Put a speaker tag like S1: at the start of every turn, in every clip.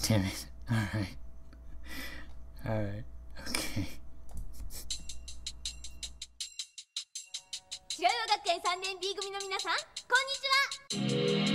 S1: damn it. Alright. Alright. Okay.
S2: 白岩学園3年 B 組の皆さん、こんにちは。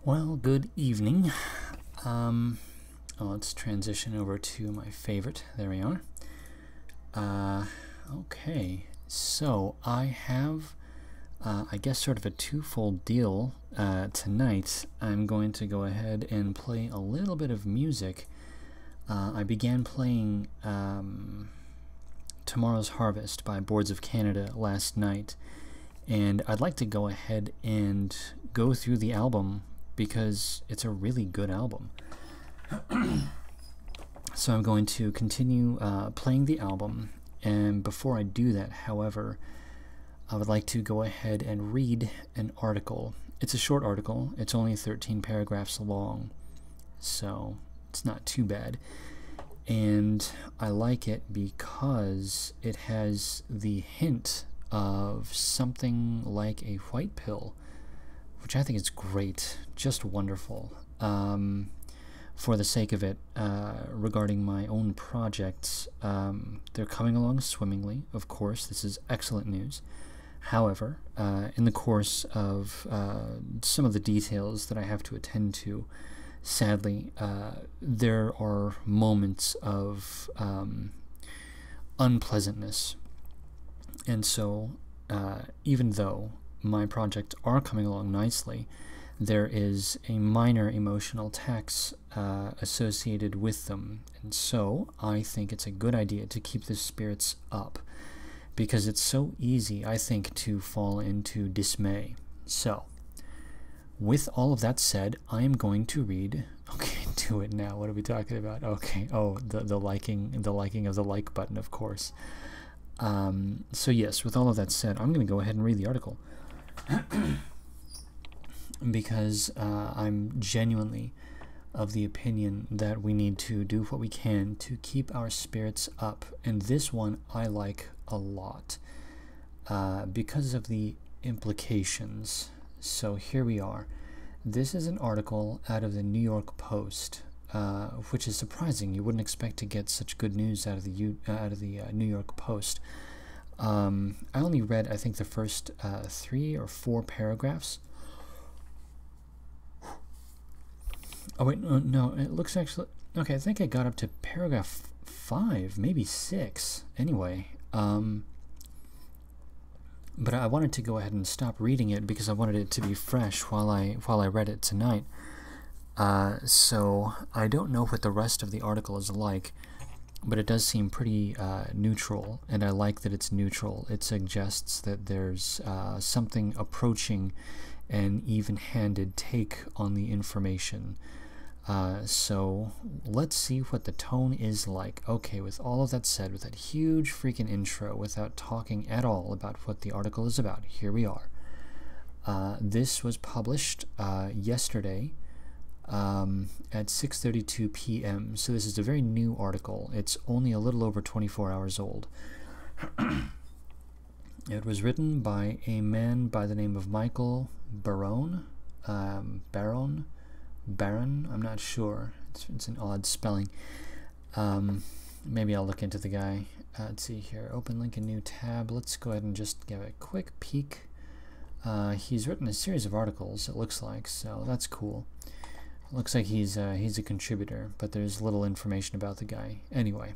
S1: Well, good evening. Let's transition over to my favorite. There we are. Okay, so I have, I guess, sort of a twofold deal tonight. I'm going to go ahead and play a little bit of music. I began playing Tomorrow's Harvest by Boards of Canada last night, and I'd like to go ahead and go through the album because it's a really good album. So I'm going to continue playing the album, and before I do that, however, I would like to go ahead and read an article. It's a short article. It's only 13 paragraphs long, so it's not too bad. And I like it because it has the hint of something like a white pill, which I think is great, just wonderful. For the sake of it, regarding my own projects, they're coming along swimmingly, of course. This is excellent news. However, in the course of some of the details that I have to attend to, sadly, there are moments of unpleasantness. And so, even though my projects are coming along nicely, there is a minor emotional tax associated with them. And so I think it's a good idea to keep the spirits up, because it's so easy, I think, to fall into dismay. So, with all of that said, I am going to read. Okay, do it now. What are we talking about? Okay. Oh, the liking of the like button, of course. So yes, with all of that said, I'm going to go ahead and read the article because I'm genuinely of the opinion that we need to do what we can to keep our spirits up, and this one I like a lot because of the implications. So here we are. This is an article out of the New York Post, which is surprising. You wouldn't expect to get such good news out of the New York Post. I only read, I think, the first 3 or 4 paragraphs. Oh wait, no, it looks actually okay. I think I got up to paragraph 5, maybe 6. Anyway, but I wanted to go ahead and stop reading it because I wanted it to be fresh while I read it tonight. So I don't know what the rest of the article is like, but it does seem pretty neutral, and I like that it's neutral. It suggests that there's something approaching an even-handed take on the information. So let's see what the tone is like. Okay, with all of that said, with that huge freaking intro, without talking at all about what the article is about, here we are. This was published yesterday at 6:32 p.m. So this is a very new article. It's only a little over 24 hours old. It was written by a man by the name of Michael Barone. Baron, I'm not sure. It's an odd spelling. Maybe I'll look into the guy. Let's see here. Open link, a new tab. Let's go ahead and just give a quick peek. He's written a series of articles, it looks like, so that's cool. Looks like he's a contributor, but there's little information about the guy. Anyway,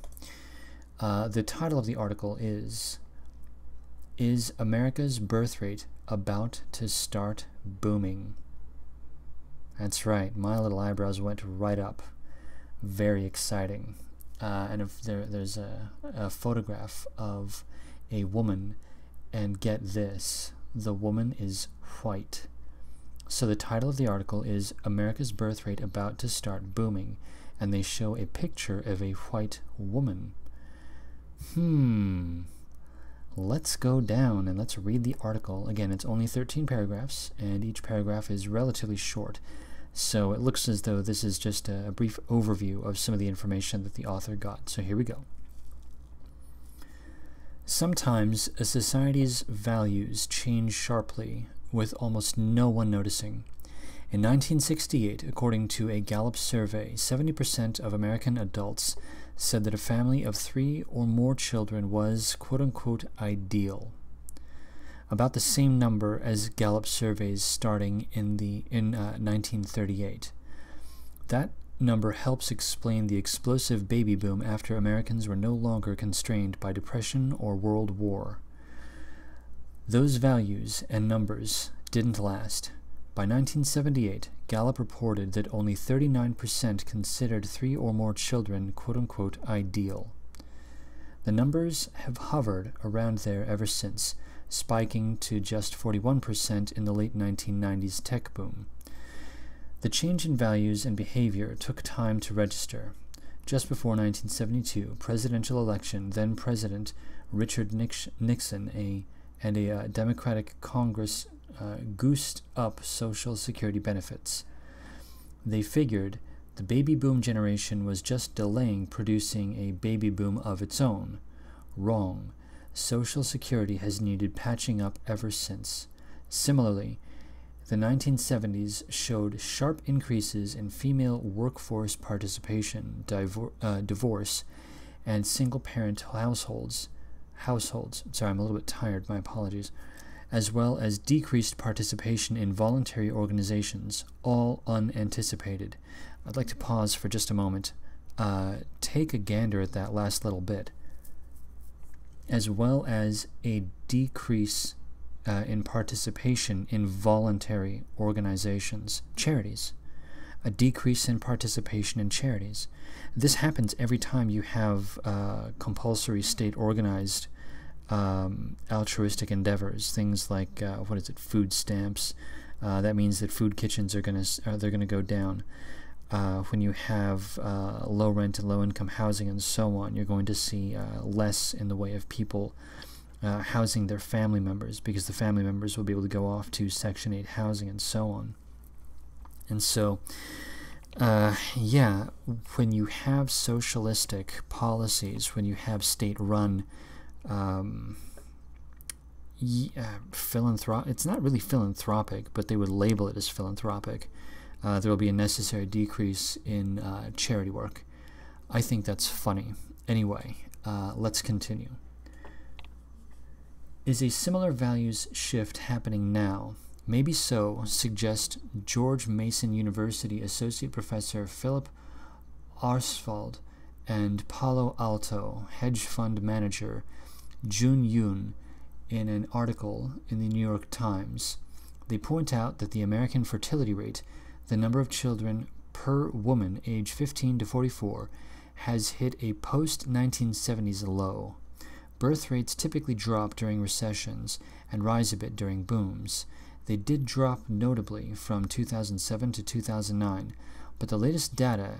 S1: the title of the article is America's Birth Rate About to Start Booming? That's right, my little eyebrows went right up. Very exciting. And if there's a photograph of a woman, and get this, the woman is white. So the title of the article is America's Birth Rate About to Start Booming, and they show a picture of a white woman. Let's go down and let's read the article. Again, it's only 13 paragraphs, and each paragraph is relatively short. So it looks as though this is just a brief overview of some of the information that the author got. So here we go. Sometimes a society's values change sharply, with almost no one noticing. In 1968, according to a Gallup survey, 70% of American adults said that a family of 3 or more children was, quote-unquote, ideal. About the same number as Gallup surveys starting in 1938. That number helps explain the explosive baby boom after Americans were no longer constrained by depression or World War. Those values and numbers didn't last. By 1978, Gallup reported that only 39% considered 3 or more children, quote-unquote, ideal. The numbers have hovered around there ever since, spiking to just 41% in the late 1990s tech boom. The change in values and behavior took time to register. Just before 1972 presidential election, then President Richard Nixon and a Democratic Congress goosed up Social Security benefits. They figured the baby boom generation was just delaying producing a baby boom of its own. Wrong. Social Security has needed patching up ever since. Similarly, the 1970s showed sharp increases in female workforce participation, divorce, and single-parent households. Sorry, I'm a little bit tired, my apologies. As well as decreased participation in voluntary organizations, all unanticipated. I'd like to pause for just a moment. Take a gander at that last little bit. As well as a decrease in participation in voluntary organizations, charities. A decrease in participation in charities. This happens every time you have compulsory state-organized altruistic endeavors. Things like food stamps. That means that food kitchens are gonna go down. When you have low rent and low income housing and so on, you're going to see less in the way of people housing their family members, because the family members will be able to go off to Section 8 housing and so on. And so, yeah, when you have socialistic policies, when you have state-run it's not really philanthropic, but they would label it as philanthropic, there will be a necessary decrease in charity work. I think that's funny. Anyway, let's continue. Is a similar values shift happening now? Maybe so, suggest George Mason University Associate Professor Philip Arsfeld and Palo Alto hedge fund manager Jun Yoon in an article in the New York Times. They point out that the American fertility rate, the number of children per woman aged 15 to 44, has hit a post-1970s low. Birth rates typically drop during recessions and rise a bit during booms. They did drop notably from 2007 to 2009, but the latest data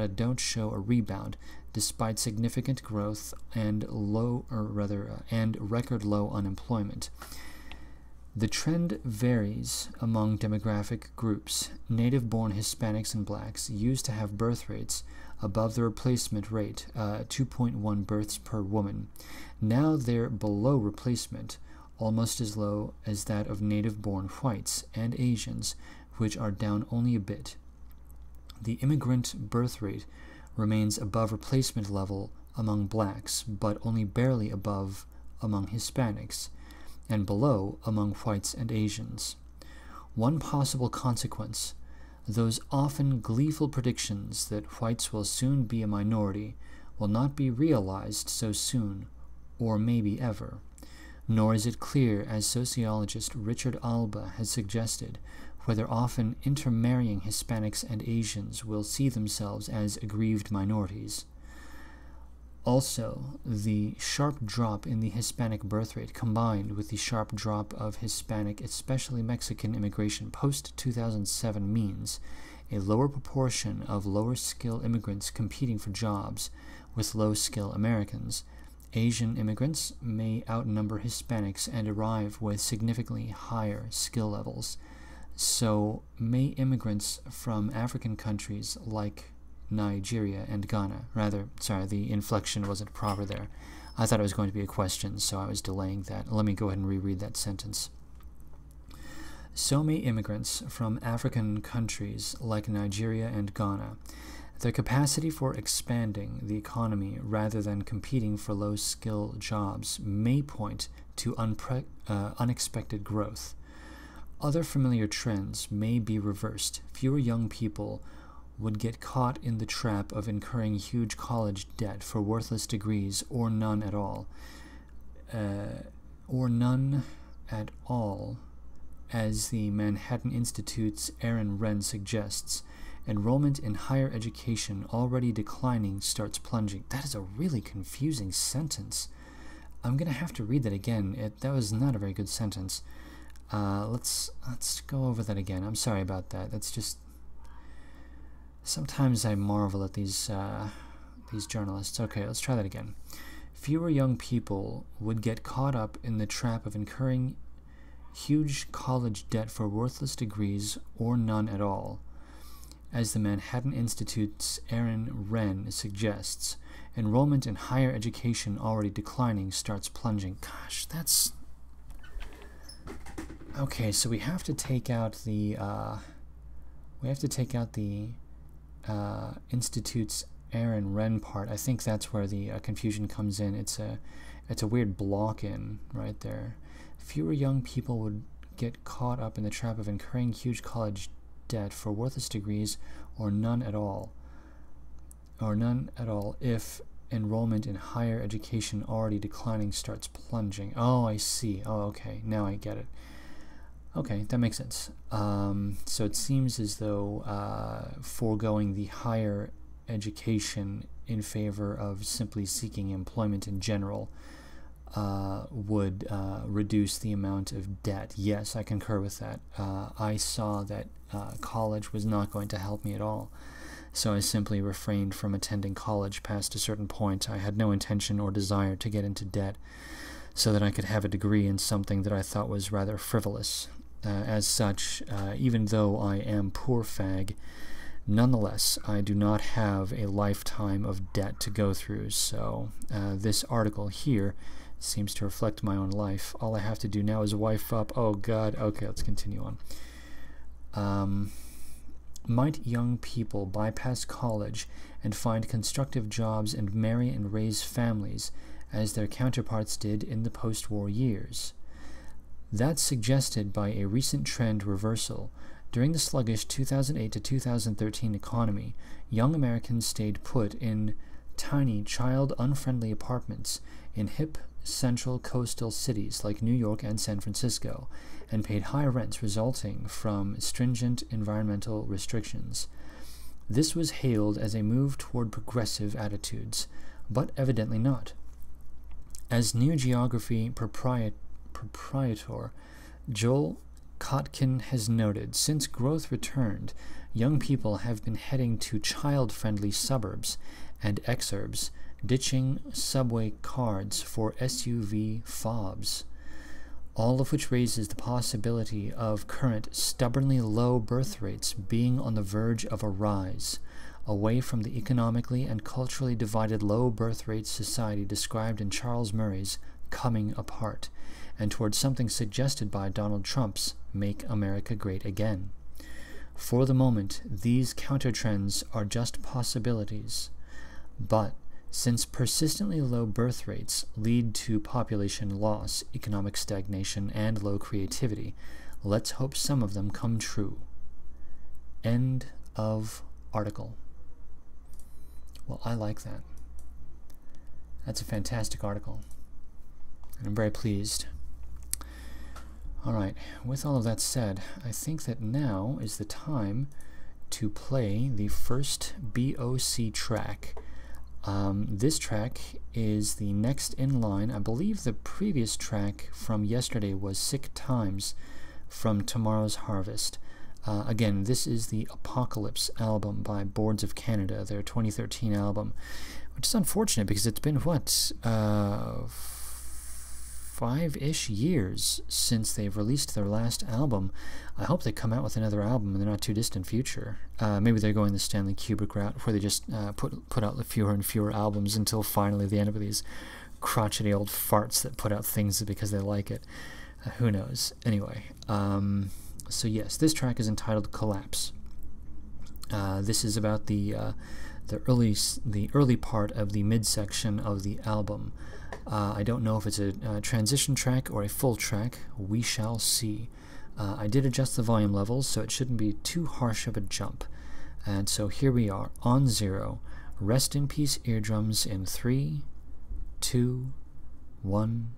S1: don't show a rebound despite significant growth and record low unemployment. The trend varies among demographic groups. Native-born Hispanics and blacks used to have birth rates above the replacement rate, 2.1 births per woman. Now they're below replacement, almost as low as that of native-born whites and Asians, which are down only a bit. The immigrant birth rate remains above replacement level among blacks, but only barely above among Hispanics, and below among whites and Asians. One possible consequence: those often gleeful predictions that whites will soon be a minority will not be realized so soon, or maybe ever. Nor is it clear, as sociologist Richard Alba has suggested, whether often intermarrying Hispanics and Asians will see themselves as aggrieved minorities. Also, the sharp drop in the Hispanic birth rate, combined with the sharp drop of Hispanic, especially Mexican, immigration post-2007, means a lower proportion of lower-skill immigrants competing for jobs with low-skill Americans. Asian immigrants may outnumber Hispanics and arrive with significantly higher skill levels. So may immigrants from African countries like Nigeria and Ghana. The inflection wasn't proper there. I thought it was going to be a question, so I was delaying that. Let me go ahead and reread that sentence. So may immigrants from African countries like Nigeria and Ghana. Their capacity for expanding the economy rather than competing for low-skill jobs may point to unexpected growth. Other familiar trends may be reversed. Fewer young people would get caught in the trap of incurring huge college debt for worthless degrees, or none at all. As the Manhattan Institute's Aaron Wrenn suggests. Enrollment in higher education already declining starts plunging. That is a really confusing sentence. I'm going to have to read that again. That was not a very good sentence. Let's go over that again. I'm sorry about that. That's just... Sometimes I marvel at these journalists. Okay, let's try that again. Fewer young people would get caught up in the trap of incurring huge college debt for worthless degrees, or none at all. As the Manhattan Institute's Aaron Wrenn suggests, enrollment in higher education already declining starts plunging. Gosh, that's... Okay, so we have to take out the Institute's Aaron Wrenn part. I think that's where the confusion comes in. It's a weird block in right there. Fewer young people would get caught up in the trap of incurring huge college debt for worthless degrees, or none at all if enrollment in higher education already declining starts plunging. Oh, I see. Oh, okay. Now I get it. Okay, that makes sense. So it seems as though foregoing the higher education in favor of simply seeking employment in general would reduce the amount of debt. Yes, I concur with that. I saw that college was not going to help me at all, so I simply refrained from attending college past a certain point. I had no intention or desire to get into debt so that I could have a degree in something that I thought was rather frivolous. As such, even though I am poor fag, nonetheless, I do not have a lifetime of debt to go through, so this article here seems to reflect my own life. All I have to do now is wife up. Oh, God. Okay, let's continue on. Might young people bypass college and find constructive jobs and marry and raise families as their counterparts did in the post-war years? That's suggested by a recent trend reversal. During the sluggish 2008 to 2013 economy, young Americans stayed put in tiny, child-unfriendly apartments in hip, central coastal cities like New York and San Francisco, and paid high rents resulting from stringent environmental restrictions. This was hailed as a move toward progressive attitudes, but evidently not. As New Geography proprietor Joel Kotkin has noted, since growth returned, young people have been heading to child-friendly suburbs and exurbs, ditching subway cards for SUV fobs, all of which raises the possibility of current stubbornly low birth rates being on the verge of a rise, away from the economically and culturally divided low birth rate society described in Charles Murray's Coming Apart, and towards something suggested by Donald Trump's Make America Great Again. For the moment, these countertrends are just possibilities, but since persistently low birth rates lead to population loss, economic stagnation, and low creativity, let's hope some of them come true. End of article. Well, I like that. That's a fantastic article, and I'm very pleased. Alright, with all of that said, I think that now is the time to play the first BOC track. This track is the next in line. I believe the previous track from yesterday was Sick Times from Tomorrow's Harvest. Again, this is the Apocalypse album by Boards of Canada, their 2013 album, which is unfortunate because it's been, 5-ish years since they've released their last album. I hope they come out with another album in the not-too-distant future. Maybe they're going the Stanley Kubrick route, where they just put out fewer and fewer albums until finally they end up with these crotchety old farts that put out things because they like it. Who knows? Anyway, so yes, this track is entitled Collapse. This is about the early part of the midsection of the album. I don't know if it's a transition track or a full track. We shall see. I did adjust the volume levels, so it shouldn't be too harsh of a jump. And so here we are, on 0. Rest in peace, eardrums, in 3, 2, 1...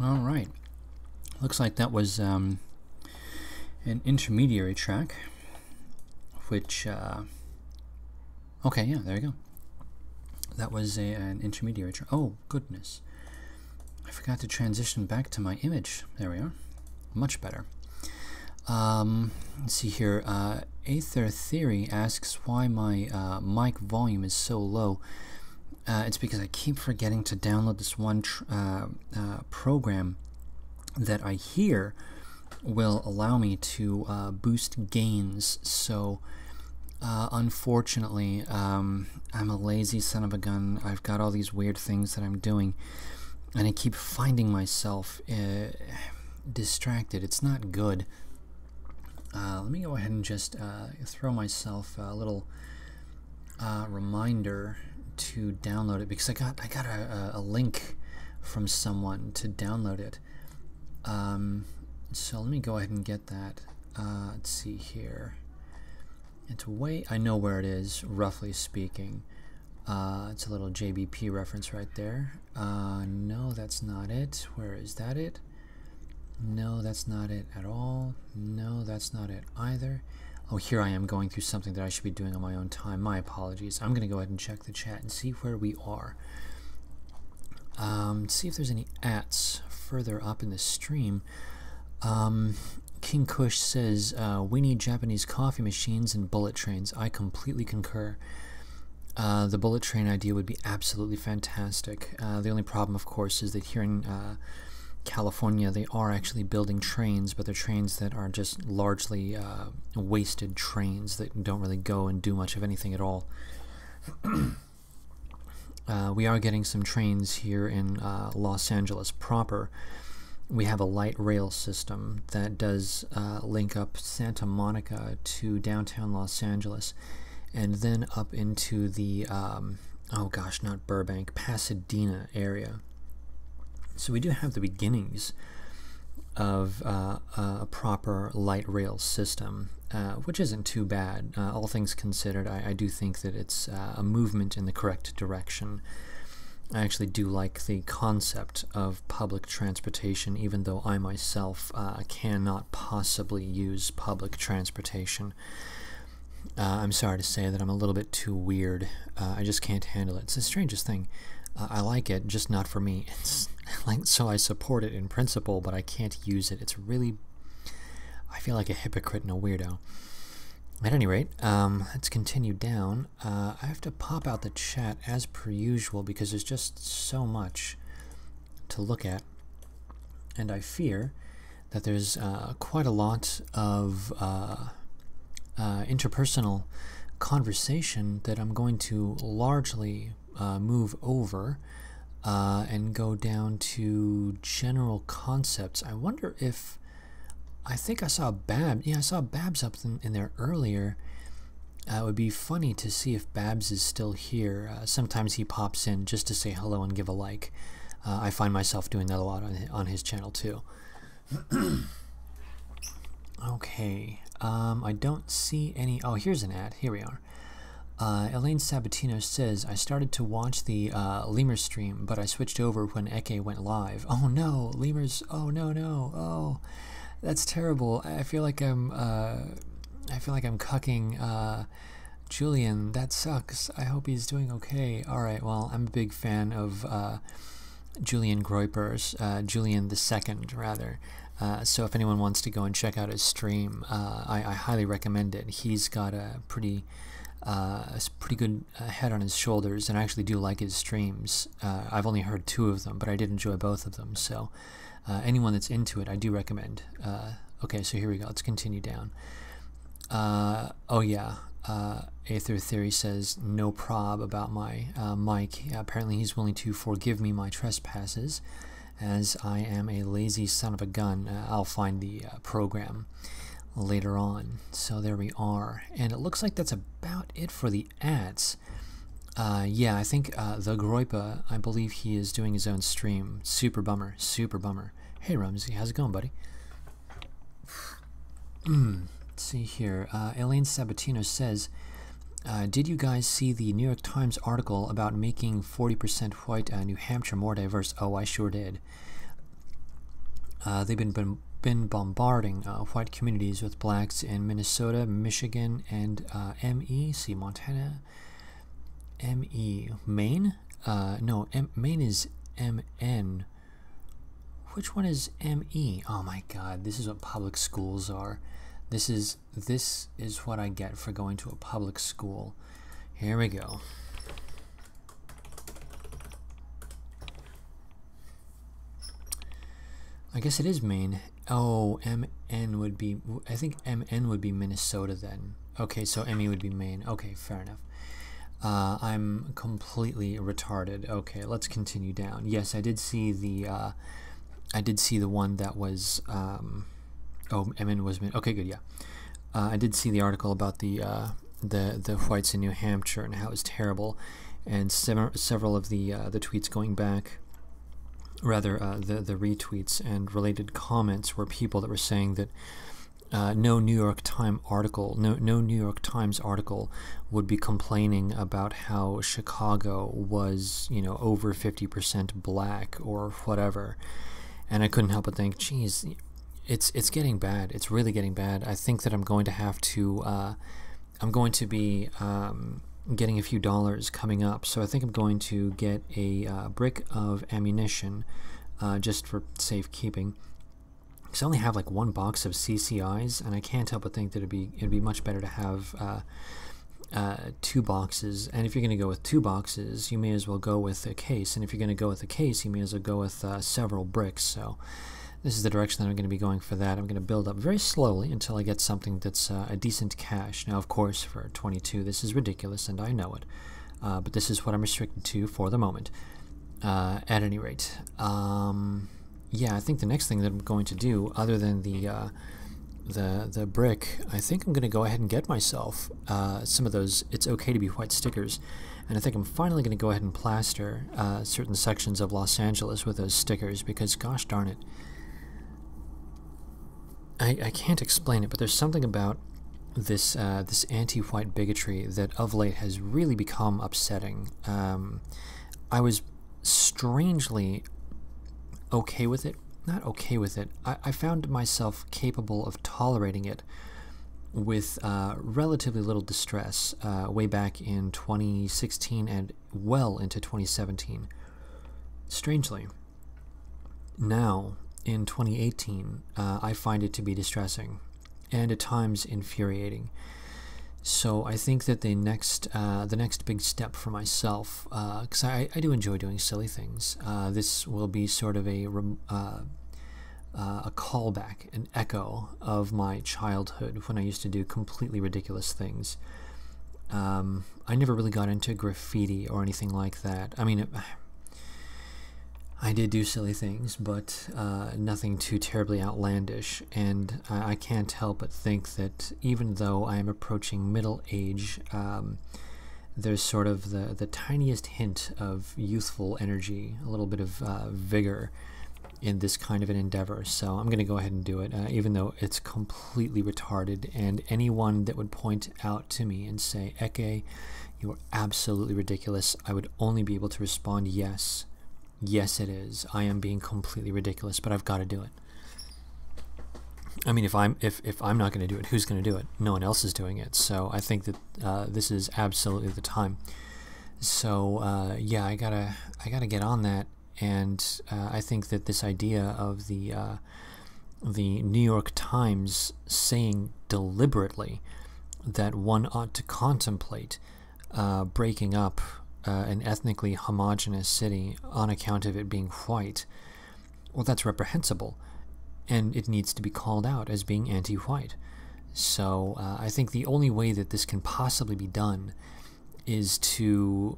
S1: All right. Looks like that was an intermediary track, which, okay, yeah, there you go. That was an intermediary track. Oh, goodness. I forgot to transition back to my image. There we are. Much better. Let's see here. Aether Theory asks why my mic volume is so low. It's because I keep forgetting to download this one program that I hear will allow me to boost gains. So unfortunately, I'm a lazy son of a gun. I've got all these weird things that I'm doing, and I keep finding myself distracted. It's not good. Let me go ahead and just throw myself a little reminder to download it, because I got a link from someone to download it. So let me go ahead and get that. Let's see here. It's way, I know where it is, roughly speaking. It's a little JBP reference right there. No, that's not it. Where is that it? No, that's not it at all. No, that's not it either. Oh, here I am going through something that I should be doing on my own time. My apologies. I'm going to go ahead and check the chat and see where we are. See if there's any ats further up in the stream. King Kush says, we need Japanese coffee machines and bullet trains. I completely concur. The bullet train idea would be absolutely fantastic. The only problem, of course, is that here in California, they are actually building trains, but they're trains that are just largely wasted trains that don't really go and do much of anything at all. We are getting some trains here in Los Angeles proper. We have a light rail system that does link up Santa Monica to downtown Los Angeles, and then up into the, oh gosh, not Burbank, Pasadena area. So we do have the beginnings of a proper light rail system, which isn't too bad. All things considered, I do think that it's a movement in the correct direction. I actually do like the concept of public transportation, even though I myself cannot possibly use public transportation. I'm sorry to say that I'm a little bit too weird. I just can't handle it. It's the strangest thing. I like it, just not for me. It's like, so I support it in principle, but I can't use it. It's really, I feel like a hypocrite and a weirdo. At any rate, let's continue down. I have to pop out the chat as per usual because there's just so much to look at, and I fear that there's quite a lot of interpersonal conversation that I'm going to largely move over and go down to general concepts. I wonder if, I think I saw Babs. Yeah, I saw Babs up in there earlier. It would be funny to see if Babs is still here. Sometimes he pops in just to say hello and give a like. I find myself doing that a lot on his channel too. Okay, I don't see any. Oh, here's an ad. Here we are. Elaine Sabatino says, I started to watch the Lemur stream, but I switched over when Eke went live. Oh no, Lemurs, oh no, oh, that's terrible. I feel like I'm cucking Julian. That sucks. I hope he's doing okay. Alright, well, I'm a big fan of Julian Groyper's, Julian the Second, rather. So if anyone wants to go and check out his stream, I highly recommend it. He's got a pretty good head on his shoulders, and I actually do like his streams. I've only heard 2 of them, but I did enjoy both of them, so anyone that's into it, I do recommend. Okay, so here we go. Let's continue down. Oh yeah, Aether Theory says, no prob about my mic. Apparently he's willing to forgive me my trespasses, as I am a lazy son of a gun. I'll find the program later on. So there we are, and it looks like that's about it for the ads. Yeah, I think the Groipa, I believe he is doing his own stream. Super bummer, super bummer. Hey Rumsey, how's it going, buddy? Let's see here. Elaine Sabatino says, did you guys see the New York Times article about making 40% white New Hampshire more diverse? Oh, I sure did. they've been bombarding white communities with blacks in Minnesota, Michigan, and ME. See, Montana, ME. Maine? No, Maine is MN. Which one is ME? Oh my God, this is what public schools are. This is what I get for going to a public school. Here we go. I guess it is Maine. Oh, MN would be, I think MN would be Minnesota then. Okay, so ME would be Maine. Okay, fair enough. I'm completely retarded. Okay, let's continue down. Yes, I did see the one that was, oh, MN was Maine. Okay, good, yeah. I did see the article about the whites in New Hampshire and how it was terrible, and several of the tweets going back, rather the retweets and related comments were people that were saying that no New York Times article would be complaining about how Chicago was, you know, over 50% black or whatever, and I couldn't help but think, geez, it's getting bad. It's really getting bad. I think that I'm going to have to I'm going to be getting a few dollars coming up, so I think I'm going to get a brick of ammunition just for safekeeping, because I only have like one box of CCIs, and I can't help but think that it'd be much better to have 2 boxes. And if you're going to go with 2 boxes, you may as well go with a case, and if you're going to go with a case, you may as well go with several bricks. So this is the direction that I'm going to be going for that. I'm going to build up very slowly until I get something that's a decent cash. Now, of course, for 22, this is ridiculous, and I know it. But this is what I'm restricted to for the moment. At any rate, yeah, I think the next thing that I'm going to do, other than the brick, I think I'm going to go ahead and get myself some of those "It's Okay to Be White" stickers. And I think I'm finally going to go ahead and plaster certain sections of Los Angeles with those stickers, because, gosh darn it, I can't explain it, but there's something about this this anti-white bigotry that of late has really become upsetting. I was strangely okay with it. Not okay with it. I found myself capable of tolerating it with relatively little distress way back in 2016 and well into 2017. Strangely, now in 2018, I find it to be distressing and at times infuriating. So I think that the next big step for myself, because I do enjoy doing silly things, this will be sort of a callback, an echo of my childhood when I used to do completely ridiculous things. I never really got into graffiti or anything like that. I mean, I did do silly things, but nothing too terribly outlandish, and I can't help but think that even though I am approaching middle age, there's sort of the tiniest hint of youthful energy, a little bit of vigor in this kind of an endeavor. So I'm going to go ahead and do it, even though it's completely retarded, and anyone that would point out to me and say, "Eke, you are absolutely ridiculous," I would only be able to respond, yes. Yes, it is. I am being completely ridiculous, but I've got to do it. I mean, if I'm not going to do it, who's going to do it? No one else is doing it. So I think that this is absolutely the time. So yeah, I gotta get on that, and I think that this idea of the New York Times saying deliberately that one ought to contemplate breaking up an ethnically homogeneous city on account of it being white, well, that's reprehensible, and it needs to be called out as being anti-white. So I think the only way that this can possibly be done is to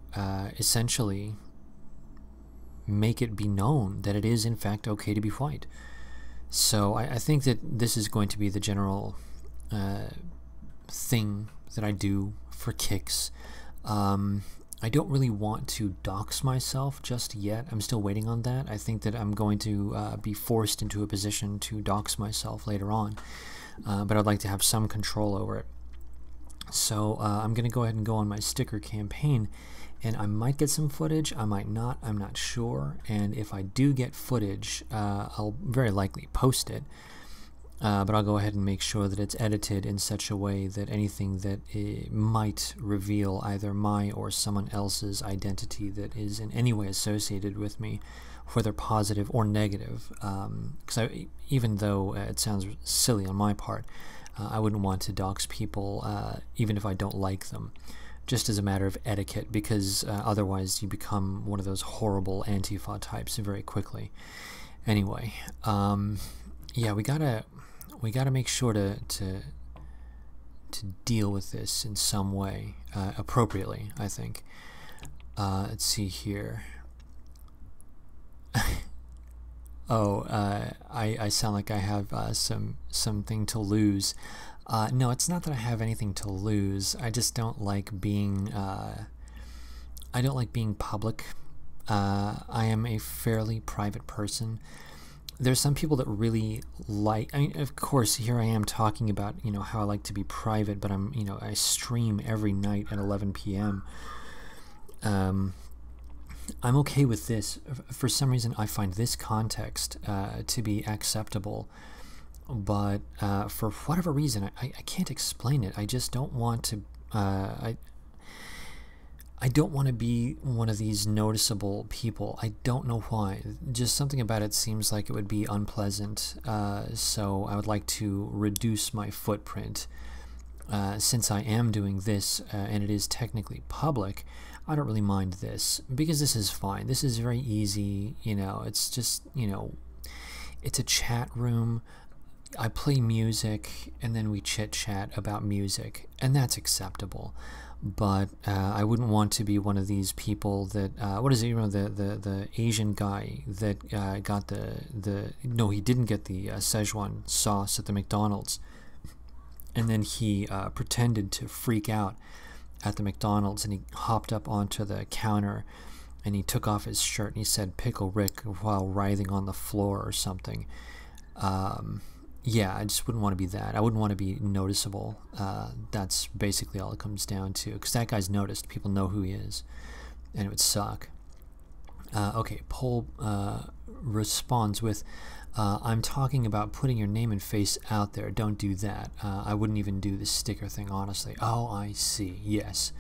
S1: essentially make it be known that it is in fact okay to be white. So I think that this is going to be the general thing that I do for kicks. I don't really want to dox myself just yet. I'm still waiting on that. I think that I'm going to be forced into a position to dox myself later on, but I'd like to have some control over it. So I'm going to go ahead and go on my sticker campaign, and I might get some footage, I might not, I'm not sure. And if I do get footage, I'll very likely post it. But I'll go ahead and make sure that it's edited in such a way that anything that might reveal either my or someone else's identity that is in any way associated with me, whether positive or negative, because even though it sounds silly on my part, I wouldn't want to dox people even if I don't like them, just as a matter of etiquette, because otherwise you become one of those horrible Antifa types very quickly. Anyway, yeah, we gotta make sure to deal with this in some way, appropriately, I think. Let's see here. Oh, I sound like I have something to lose. No, it's not that I have anything to lose. I just don't like being I don't like being public. I am a fairly private person. There's some people that really like, I mean, of course, here I am talking about, you know, how I like to be private, but I'm, you know, I stream every night at 11 p.m. I'm okay with this. For some reason, I find this context to be acceptable, but for whatever reason, I can't explain it. I just don't want to, I don't want to be one of these noticeable people. I don't know why. Just something about it seems like it would be unpleasant. So I would like to reduce my footprint. Since I am doing this, and it is technically public, I don't really mind this, because this is fine. This is very easy, you know, it's just, you know, it's a chat room. I play music, and then we chit-chat about music, and that's acceptable. But I wouldn't want to be one of these people that what is it? You know, the Asian guy that got no, he didn't get the Szechuan sauce at the McDonald's, and then he pretended to freak out at the McDonald's, and he hopped up onto the counter, and he took off his shirt, and he said "Pickle Rick" while writhing on the floor or something. Yeah, I just wouldn't want to be that. I wouldn't want to be noticeable. That's basically all it comes down to. Because that guy's noticed. People know who he is. And it would suck. Okay, Poll responds with, I'm talking about putting your name and face out there. Don't do that. I wouldn't even do the sticker thing, honestly. Oh, I see. Yes.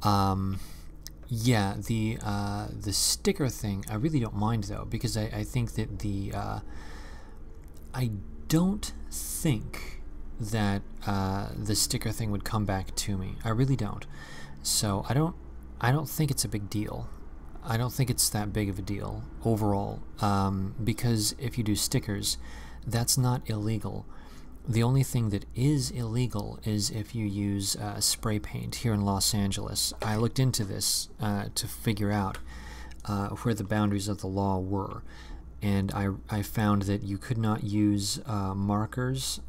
S1: Yeah, the sticker thing, I really don't mind, though. Because I think that I don't think that the sticker thing would come back to me. I really don't. So I don't think it's a big deal. I don't think it's that big of a deal overall, because if you do stickers, that's not illegal. The only thing that is illegal is if you use spray paint here in Los Angeles. I looked into this to figure out where the boundaries of the law were. And I found that you could not use markers,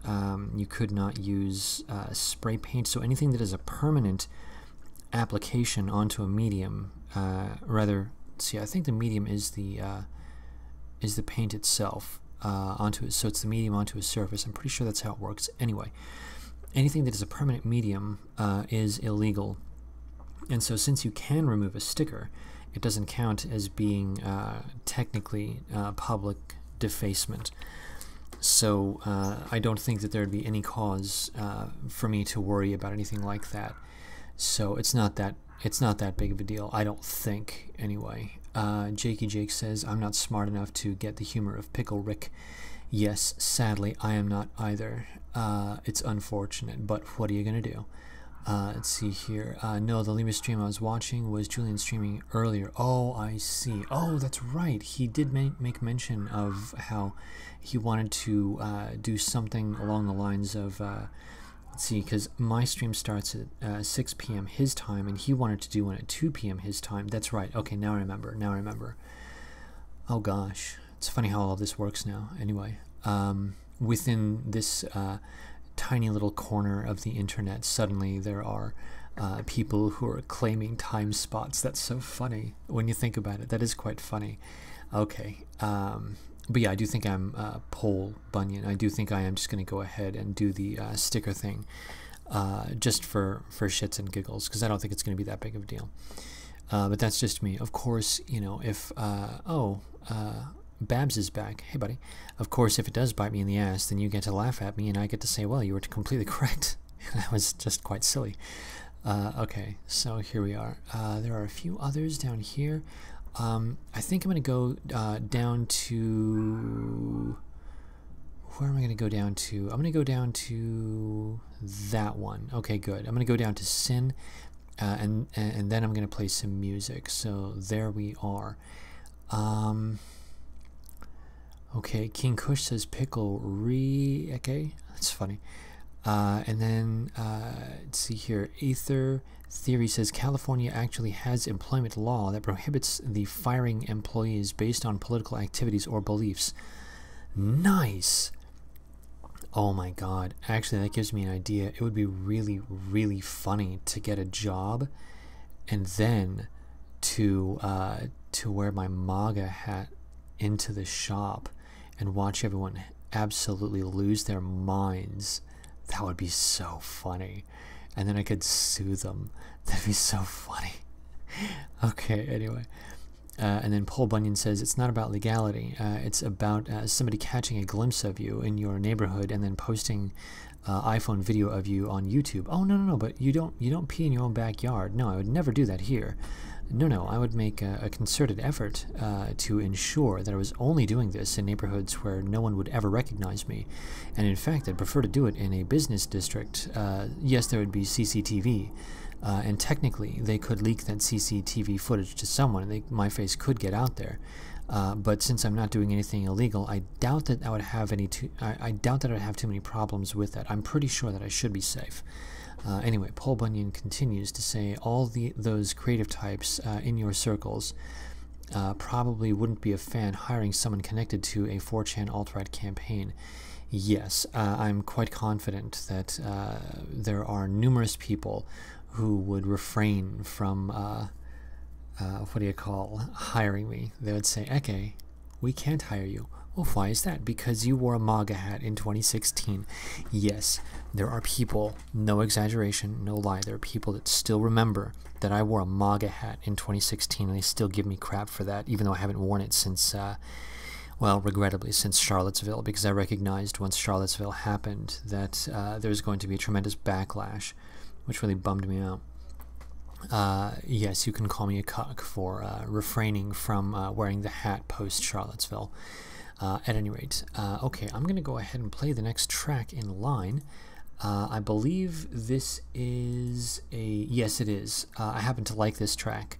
S1: you could not use spray paint, so anything that is a permanent application onto a medium, see, I think the medium is the paint itself onto it, so it's the medium onto a surface. I'm pretty sure that's how it works. Anyway, anything that is a permanent medium is illegal, and so since you can remove a sticker, it doesn't count as being technically public defacement. So I don't think that there would be any cause for me to worry about anything like that. So it's not that big of a deal, I don't think, anyway. Jakey Jake says, I'm not smart enough to get the humor of Pickle Rick. Yes, sadly, I am not either. It's unfortunate, but what are you going to do? Let's see here. No, the Lima stream I was watching was Julian streaming earlier. Oh, I see. Oh, that's right. He did make mention of how he wanted to do something along the lines of, let's see, because my stream starts at 6 p.m. his time, and he wanted to do one at 2 p.m. his time. That's right. Okay, now I remember. Oh, gosh. It's funny how all this works now. Anyway, within this tiny little corner of the internet, suddenly there are people who are claiming time spots. That's so funny when you think about it. That is quite funny. Okay, but yeah, I do think I'm Poll Bunyan. I do think I am just going to go ahead and do the sticker thing just for shits and giggles, because I don't think it's going to be that big of a deal.
S3: But that's just me. Of course, you know, if, Babs is back. Hey, buddy. Of course, if it does bite me in the ass, then you get to laugh at me, and I get to say, well, you were completely correct. That was just quite silly. Okay, so here we are. There are a few others down here. I think I'm going to go down to... Where am I going to go down to? I'm going to go down to that one. Okay, good. I'm going to go down to Sin, and then I'm going to play some music. So there we are. Okay, King Kush says pickle okay, that's funny. And then let's see here. Aether Theory says California actually has employment law that prohibits the firing employees based on political activities or beliefs. Nice. Oh my god, actually that gives me an idea. It would be really, really funny to get a job and then to wear my MAGA hat into the shop and watch everyone absolutely lose their minds. That would be so funny. And then I could sue them. That'd be so funny. Okay, anyway. And then Paul Bunyan says, it's not about legality. It's about somebody catching a glimpse of you in your neighborhood and then posting iPhone video of you on YouTube. Oh, no, but you don't pee in your own backyard. No, I would never do that here. No, I would make a concerted effort to ensure that I was only doing this in neighborhoods where no one would ever recognize me. And in fact, I'd prefer to do it in a business district. Yes, there would be CCTV. And technically, they could leak that CCTV footage to someone, and my face could get out there. But since I'm not doing anything illegal, I doubt that I would have I doubt that I'd have too many problems with that. I'm pretty sure that I should be safe. Anyway, Paul Bunyan continues to say all those creative types in your circles probably wouldn't be a fan hiring someone connected to a 4chan alt-right campaign. Yes, I'm quite confident that there are numerous people who would refrain from, hiring me. They would say, okay, we can't hire you. Well, why is that? Because you wore a MAGA hat in 2016. Yes, there are people, no exaggeration, no lie, there are people that still remember that I wore a MAGA hat in 2016, and they still give me crap for that, even though I haven't worn it since, well, regrettably, since Charlottesville, because I recognized once Charlottesville happened that there was going to be a tremendous backlash, which really bummed me out. Yes, you can call me a cuck for refraining from wearing the hat post-Charlottesville. At any rate, okay, I'm going to go ahead and play the next track in line. I believe this is a... Yes, it is. I happen to like this track.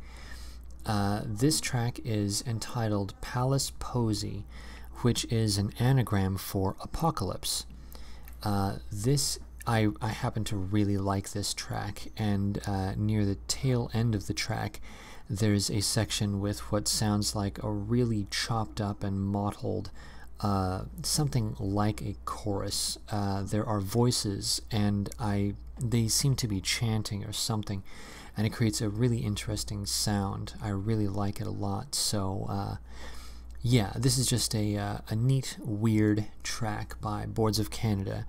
S3: This track is entitled Palace Posy, which is an anagram for apocalypse. I happen to really like this track, and near the tail end of the track, there's a section with what sounds like a really chopped up and mottled, something like a chorus. There are voices, and they seem to be chanting or something, and it creates a really interesting sound. I really like it a lot, so yeah, this is just a neat, weird track by Boards of Canada,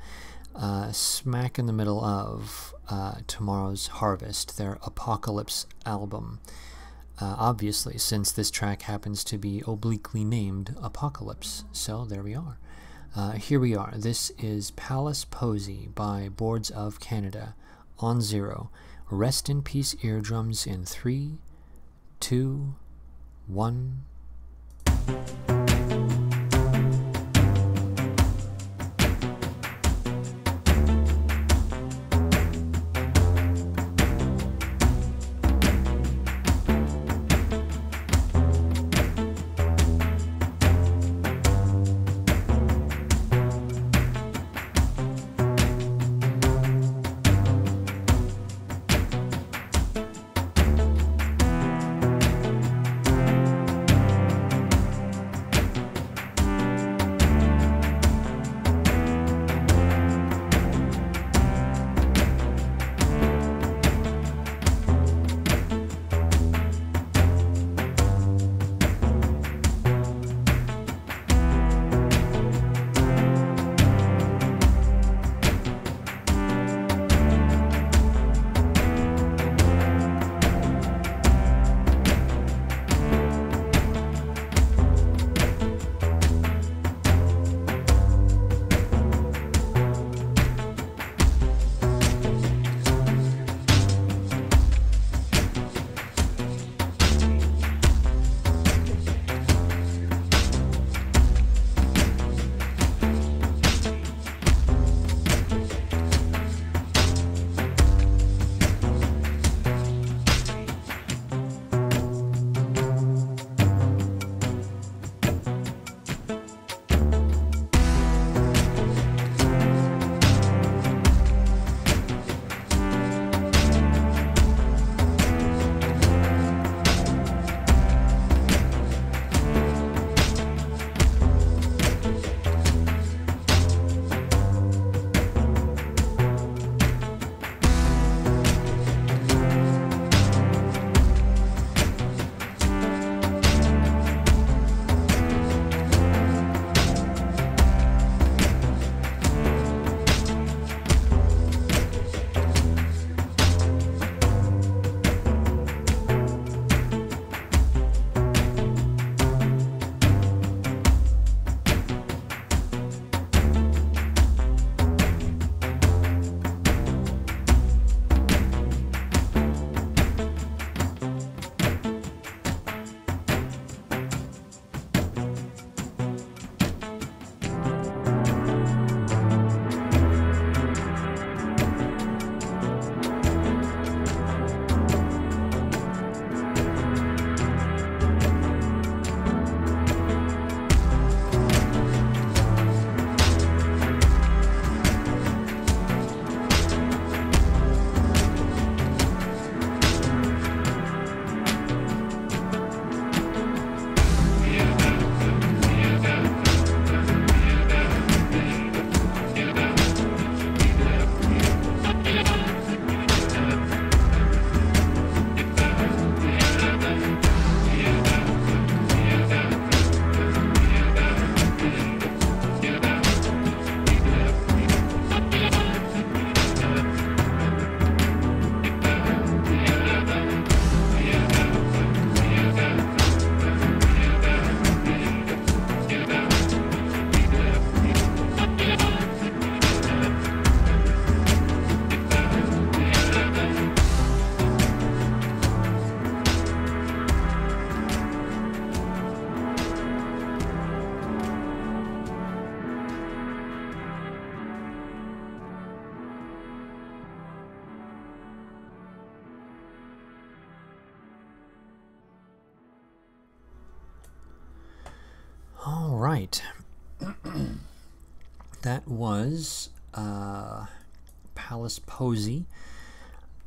S3: smack in the middle of Tomorrow's Harvest, their Apocalypse album. Obviously, since this track happens to be obliquely named Apocalypse. So there we are. Here we are. This is Palace Posy by Boards of Canada on 0. Rest in peace, eardrums, in 3, 2, 1. All right. That was Palace Posey,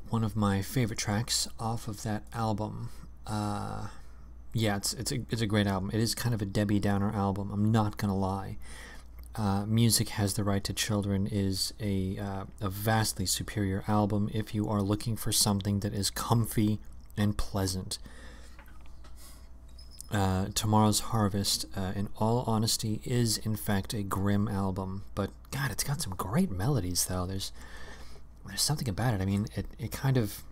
S3: one of my favorite tracks off of that album. Yeah, it's a great album. It is kind of a Debbie Downer album, I'm not gonna lie. Music Has the Right to Children is a vastly superior album if you are looking for something that is comfy and pleasant. Tomorrow's Harvest, in all honesty, is in fact a grim album, but God, it's got some great melodies though. There's something about it. I mean, it kind of,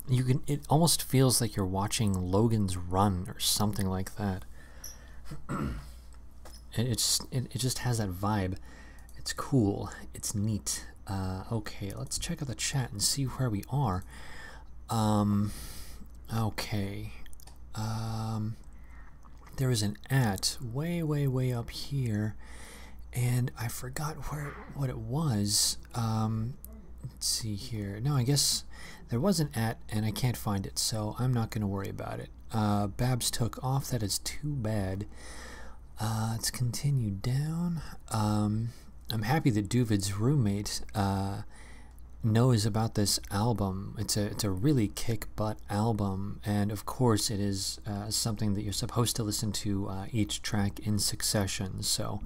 S3: it almost feels like you're watching Logan's Run or something like that. It just has that vibe. It's cool. It's neat. Okay, let's check out the chat and see where we are. Okay. There is an @ way up here, and I forgot what it was. Let's see here. No, I guess there was an @ and I can't find it, so I'm not going to worry about it. Babs took off. That is too bad. Let's continue down. I'm happy that Duvid's roommate knows about this album. It's a really kick-butt album, and of course it is something that you're supposed to listen to each track in succession, so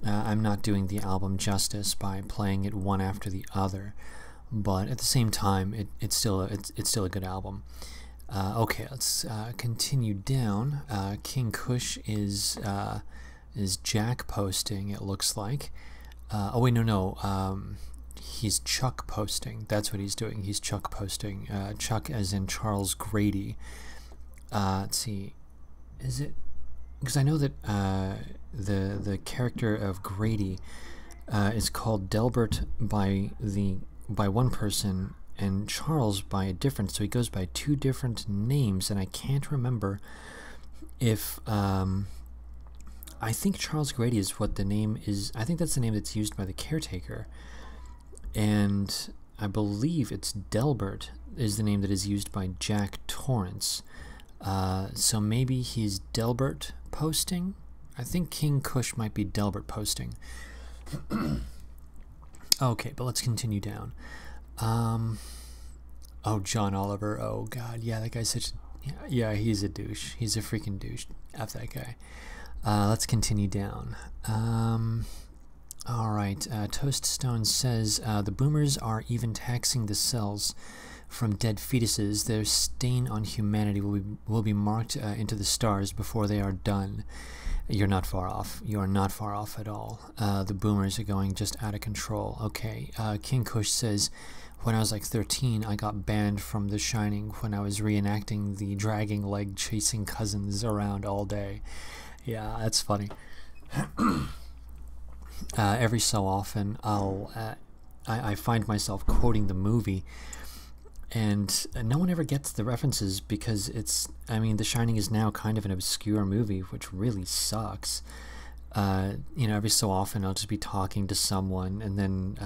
S3: I'm not doing the album justice by playing it one after the other, but at the same time it's still a good album. Okay, let's continue down. King Kush is Jack posting, it looks like. Oh wait, no. He's Chuck posting. That's what he's doing. He's Chuck posting. Chuck as in Charles Grady. Let's see. Is it? Because I know that the character of Grady is called Delbert by one person and Charles by a different. So he goes by two different names, and I can't remember if. I think Charles Grady is what the name is. I think that's the name that's used by the caretaker. And I believe it's Delbert is the name that is used by Jack Torrance. So maybe he's Delbert posting? I think King Kush might be Delbert posting. Okay, but let's continue down. Oh, John Oliver. Oh, God. Yeah, that guy's such... Yeah, he's a douche. He's a freaking douche. F that guy. Let's continue down. Alright, Toast Stone says, the boomers are even taxing the cells from dead fetuses. Their stain on humanity will be marked into the stars before they are done. You're not far off. You are not far off at all. The boomers are going just out of control. Okay, King Kush says, when I was like 13, I got banned from The Shining when I was reenacting the dragging leg chasing cousins around all day. Yeah, that's funny. Every so often, I find myself quoting the movie, and no one ever gets the references because The Shining is now kind of an obscure movie, which really sucks. Every so often I'll just be talking to someone, and then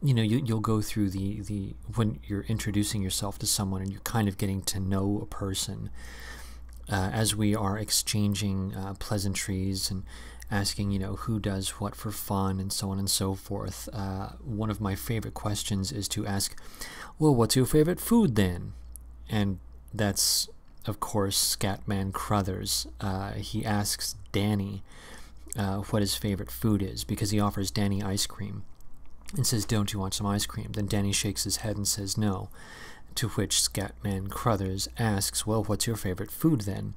S3: you'll go through the when you're introducing yourself to someone and you're kind of getting to know a person, as we are exchanging pleasantries and asking, who does what for fun and so on and so forth. One of my favorite questions is to ask, well, what's your favorite food then? And that's, of course, Scatman Crothers. He asks Danny what his favorite food is, because he offers Danny ice cream and says, don't you want some ice cream? Then Danny shakes his head and says no, to which Scatman Crothers asks, well, what's your favorite food then?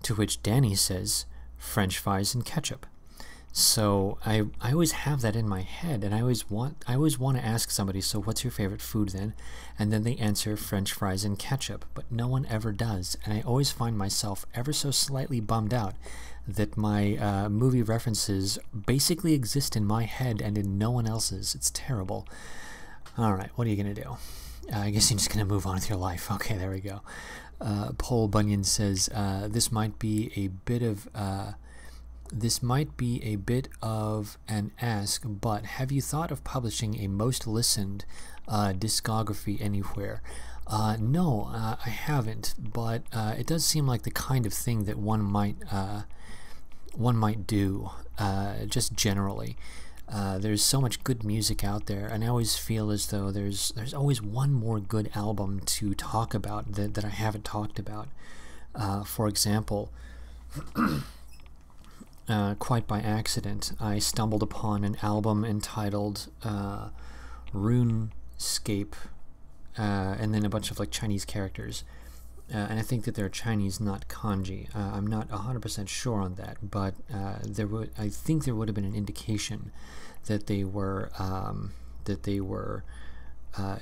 S3: To which Danny says, French fries and ketchup. So I always have that in my head, and I always want to ask somebody, so what's your favorite food then? And then they answer French fries and ketchup, but no one ever does, and I always find myself ever so slightly bummed out that my movie references basically exist in my head and in no one else's. It's terrible. Alright, what are you gonna do? I guess you're just gonna move on with your life. Okay, there we go. Paul Bunyan says, this might be a bit of an ask, but have you thought of publishing a most listened discography anywhere? No, I haven't, but it does seem like the kind of thing that one might do, just generally. There's so much good music out there, and I always feel as though there's always one more good album to talk about that I haven't talked about. For example, quite by accident, I stumbled upon an album entitled RuneScape, and then a bunch of like Chinese characters. And I think that they're Chinese, not kanji. I'm not 100% sure on that, but I think there would have been an indication that they were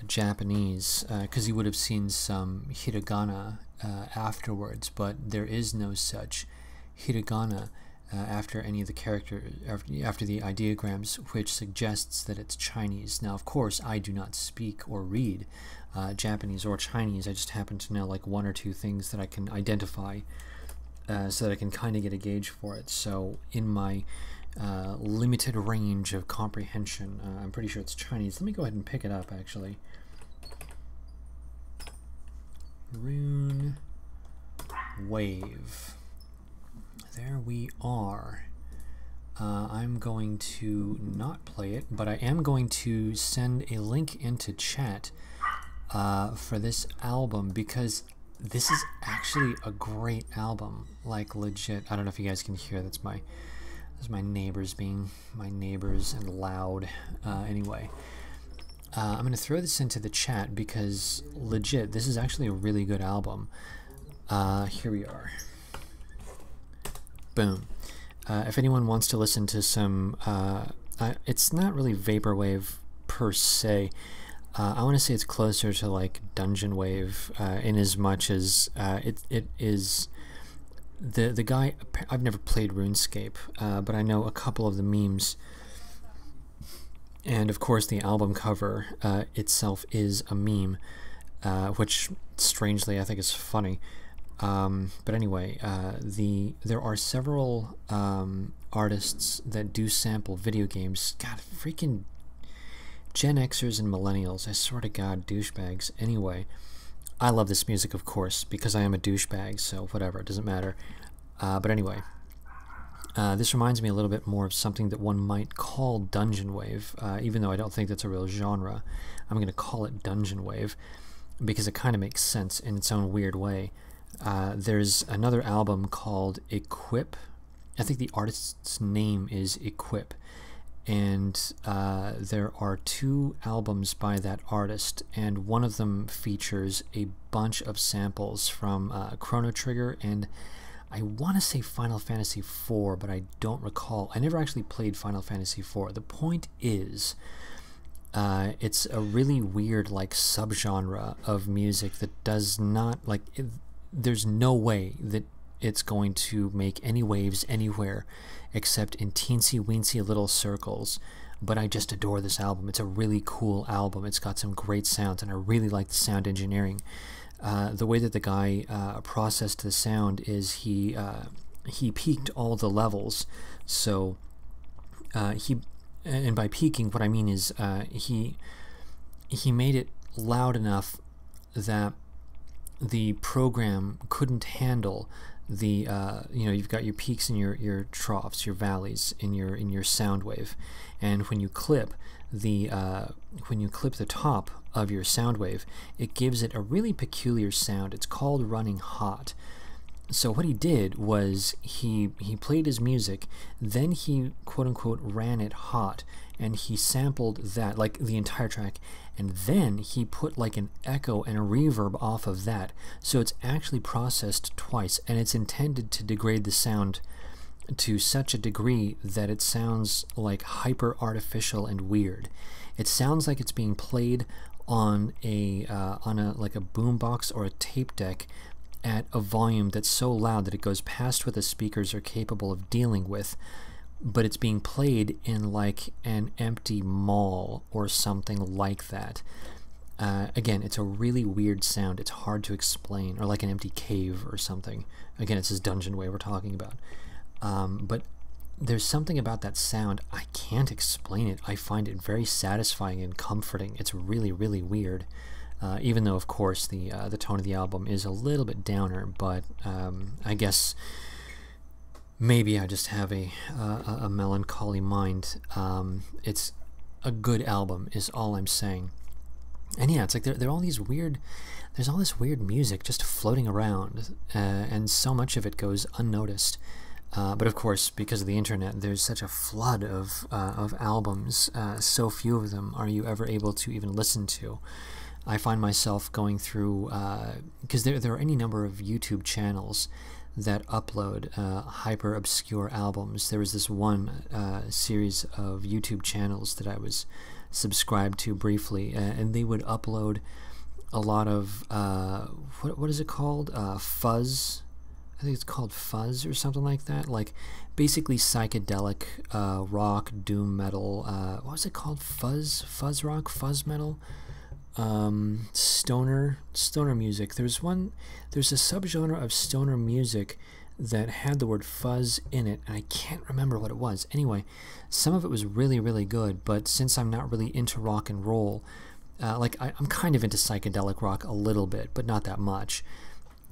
S3: Japanese, because you would have seen some hiragana afterwards, but there is no such hiragana after any of the characters, after the ideograms, which suggests that it's Chinese. Now, of course, I do not speak or read Japanese or Chinese. I just happen to know like one or two things that I can identify, so that I can kind of get a gauge for it. So in my limited range of comprehension, I'm pretty sure it's Chinese. Let me go ahead and pick it up, actually. Rune Wave. There we are. I'm going to not play it, but I am going to send a link into chat for this album, because this is actually a great album, like legit. I don't know if you guys can hear. That's my neighbors being my neighbors and loud. Anyway, I'm going to throw this into the chat because legit, this is actually a really good album. Here we are. Boom. If anyone wants to listen to some, it's not really vaporwave per se. I want to say it's closer to like Dungeon Wave, in as much as it is. The guy, I've never played RuneScape, but I know a couple of the memes, and of course the album cover itself is a meme, which strangely I think is funny. But anyway, there are several artists that do sample video games. God, freaking Gen Xers and Millennials, I swear to God, douchebags. Anyway, I love this music, of course, because I am a douchebag, so whatever, it doesn't matter. But anyway, this reminds me a little bit more of something that one might call Dungeon Wave, even though I don't think that's a real genre. I'm going to call it Dungeon Wave because it kind of makes sense in its own weird way. There's another album called Equip. I think the artist's name is Equip. And there are two albums by that artist, and one of them features a bunch of samples from Chrono Trigger and I want to say Final Fantasy IV, but I don't recall. I never actually played Final Fantasy IV. The point is, it's a really weird like subgenre of music that does not like. There's no way that it's going to make any waves anywhere except in teensy weensy little circles. But I just adore this album. It's a really cool album. It's got some great sounds, and I really like the sound engineering. The way that the guy processed the sound is he peaked all the levels. So and by peaking, what I mean is he made it loud enough that the program couldn't handle the you've got your peaks and your troughs, your valleys in your sound wave, and when you clip the top of your sound wave, it gives it a really peculiar sound. It's called running hot. So what he did was he played his music, then he quote unquote ran it hot, and he sampled that, like the entire track, and then he put like an echo and a reverb off of that. So it's actually processed twice, and it's intended to degrade the sound to such a degree that it sounds like hyper artificial and weird. It sounds like it's being played on a like a boombox or a tape deck at a volume that's so loud that it goes past what the speakers are capable of dealing with, but it's being played in like an empty mall or something like that. Again, it's a really weird sound. It's hard to explain, or like an empty cave or something. Again, it's this Dungeon Wave we're talking about. But there's something about that sound. I can't explain it. I find it very satisfying and comforting. It's really, really weird. Even though, of course, the tone of the album is a little bit downer, but I guess maybe I just have a melancholy mind. It's a good album, is all I'm saying. And yeah, it's like there are all these weird. There's all this weird music just floating around, and so much of it goes unnoticed. But of course, because of the internet, there's such a flood of albums. So few of them are you ever able to even listen to. I find myself going through, because there are any number of YouTube channels that upload hyper obscure albums. There was this one series of YouTube channels that I was subscribed to briefly, and they would upload a lot of what is it called? Fuzz. I think it's called Fuzz or something like that. Like basically psychedelic rock, doom metal. What was it called? Fuzz rock, fuzz metal. Stoner music. There's a subgenre of stoner music that had the word fuzz in it, and I can't remember what it was. Anyway, some of it was really, really good, but since I'm not really into rock and roll, I'm kind of into psychedelic rock a little bit, but not that much.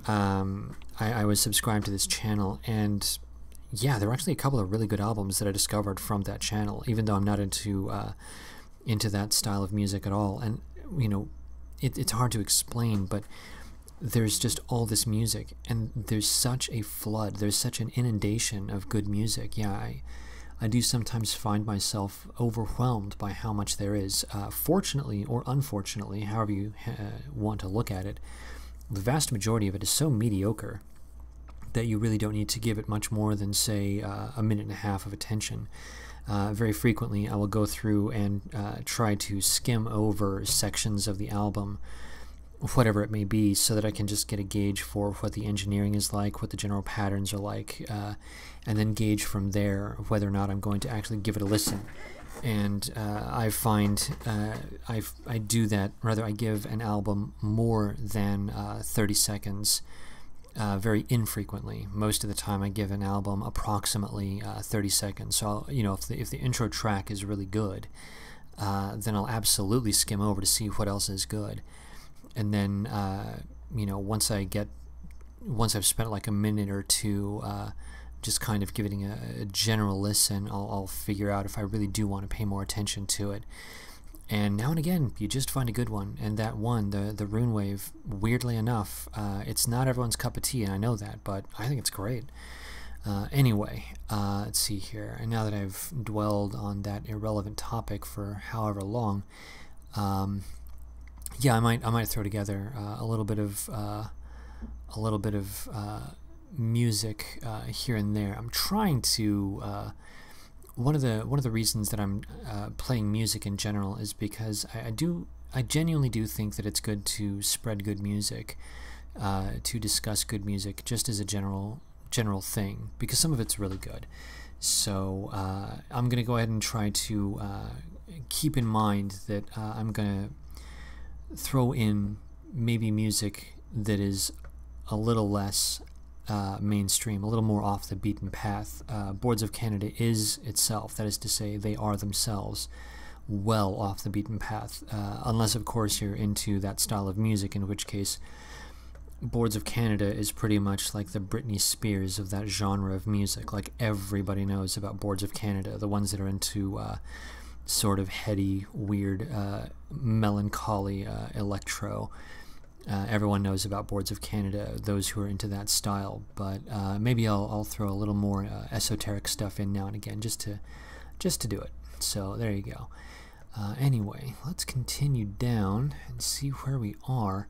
S3: I was subscribed to this channel, and yeah, there were actually a couple of really good albums that I discovered from that channel, even though I'm not into that style of music at all. And you know, it's hard to explain, but there's just all this music, and there's such a flood, there's such an inundation of good music. Yeah, I do sometimes find myself overwhelmed by how much there is. Fortunately or unfortunately, however you want to look at it, the vast majority of it is so mediocre that you really don't need to give it much more than, say, a minute and a half of attention. Very frequently, I will go through and try to skim over sections of the album, whatever it may be, so that I can just get a gauge for what the engineering is like, what the general patterns are like, and then gauge from there whether or not I'm going to actually give it a listen. And I find I do that, rather I give an album more than 30 seconds very infrequently. Most of the time I give an album approximately 30 seconds. So if the intro track is really good, then I'll absolutely skim over to see what else is good. And then once I've spent like a minute or two just kind of giving a general listen, I'll figure out if I really do want to pay more attention to it. And now and again, you just find a good one. And that one, the Rune Wave, weirdly enough, it's not everyone's cup of tea, and I know that, but I think it's great. Anyway, let's see here. And now that I've dwelled on that irrelevant topic for however long, yeah, I might throw together a little bit of music here and there. I'm trying to. One of the reasons that I'm playing music in general is because I genuinely do think that it's good to spread good music, to discuss good music just as a general thing, because some of it's really good. So I'm gonna go ahead and try to keep in mind that I'm gonna throw in maybe music that is a little less mainstream, a little more off the beaten path. Boards of Canada is itself, that is to say, they are themselves well off the beaten path, unless of course you're into that style of music, in which case Boards of Canada is pretty much like the Britney Spears of that genre of music. Like, everybody knows about Boards of Canada, the ones that are into sort of heady, weird, melancholy electro. Everyone knows about Boards of Canada, those who are into that style, but maybe I'll throw a little more esoteric stuff in now and again, just to do it. So there you go. Anyway, let's continue down and see where we are.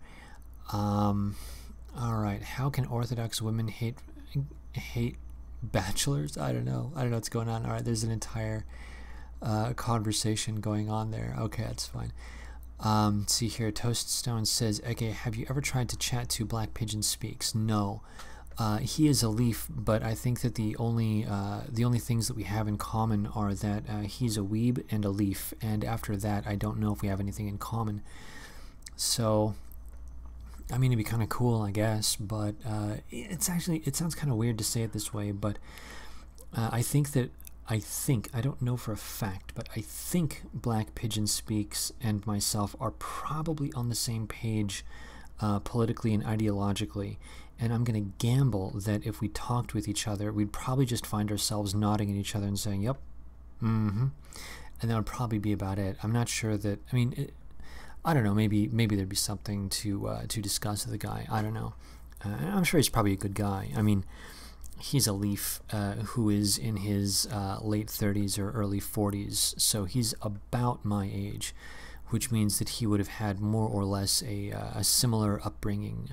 S3: All right, how can Orthodox women hate bachelors? I don't know what's going on. All right, there's an entire conversation going on there. Okay, that's fine. See here, Toaststone says, okay, have you ever tried to chat to Black Pigeon Speaks? No. He is a leaf, but I think that the only things that we have in common are that he's a weeb and a leaf, and after that I don't know if we have anything in common. So I mean, it'd be kind of cool, I guess, but it sounds kind of weird to say it this way, but I think that I think, I don't know for a fact, but I think Black Pigeon Speaks and myself are probably on the same page politically and ideologically. And I'm going to gamble that if we talked with each other, we'd probably just find ourselves nodding at each other and saying, yep, mm-hmm. And that would probably be about it. I'm not sure that, I mean, I don't know, maybe there'd be something to discuss with the guy. I don't know. I'm sure he's probably a good guy. I mean, he's a Leaf who is in his late 30s or early 40s, so he's about my age, which means that he would have had more or less a similar upbringing,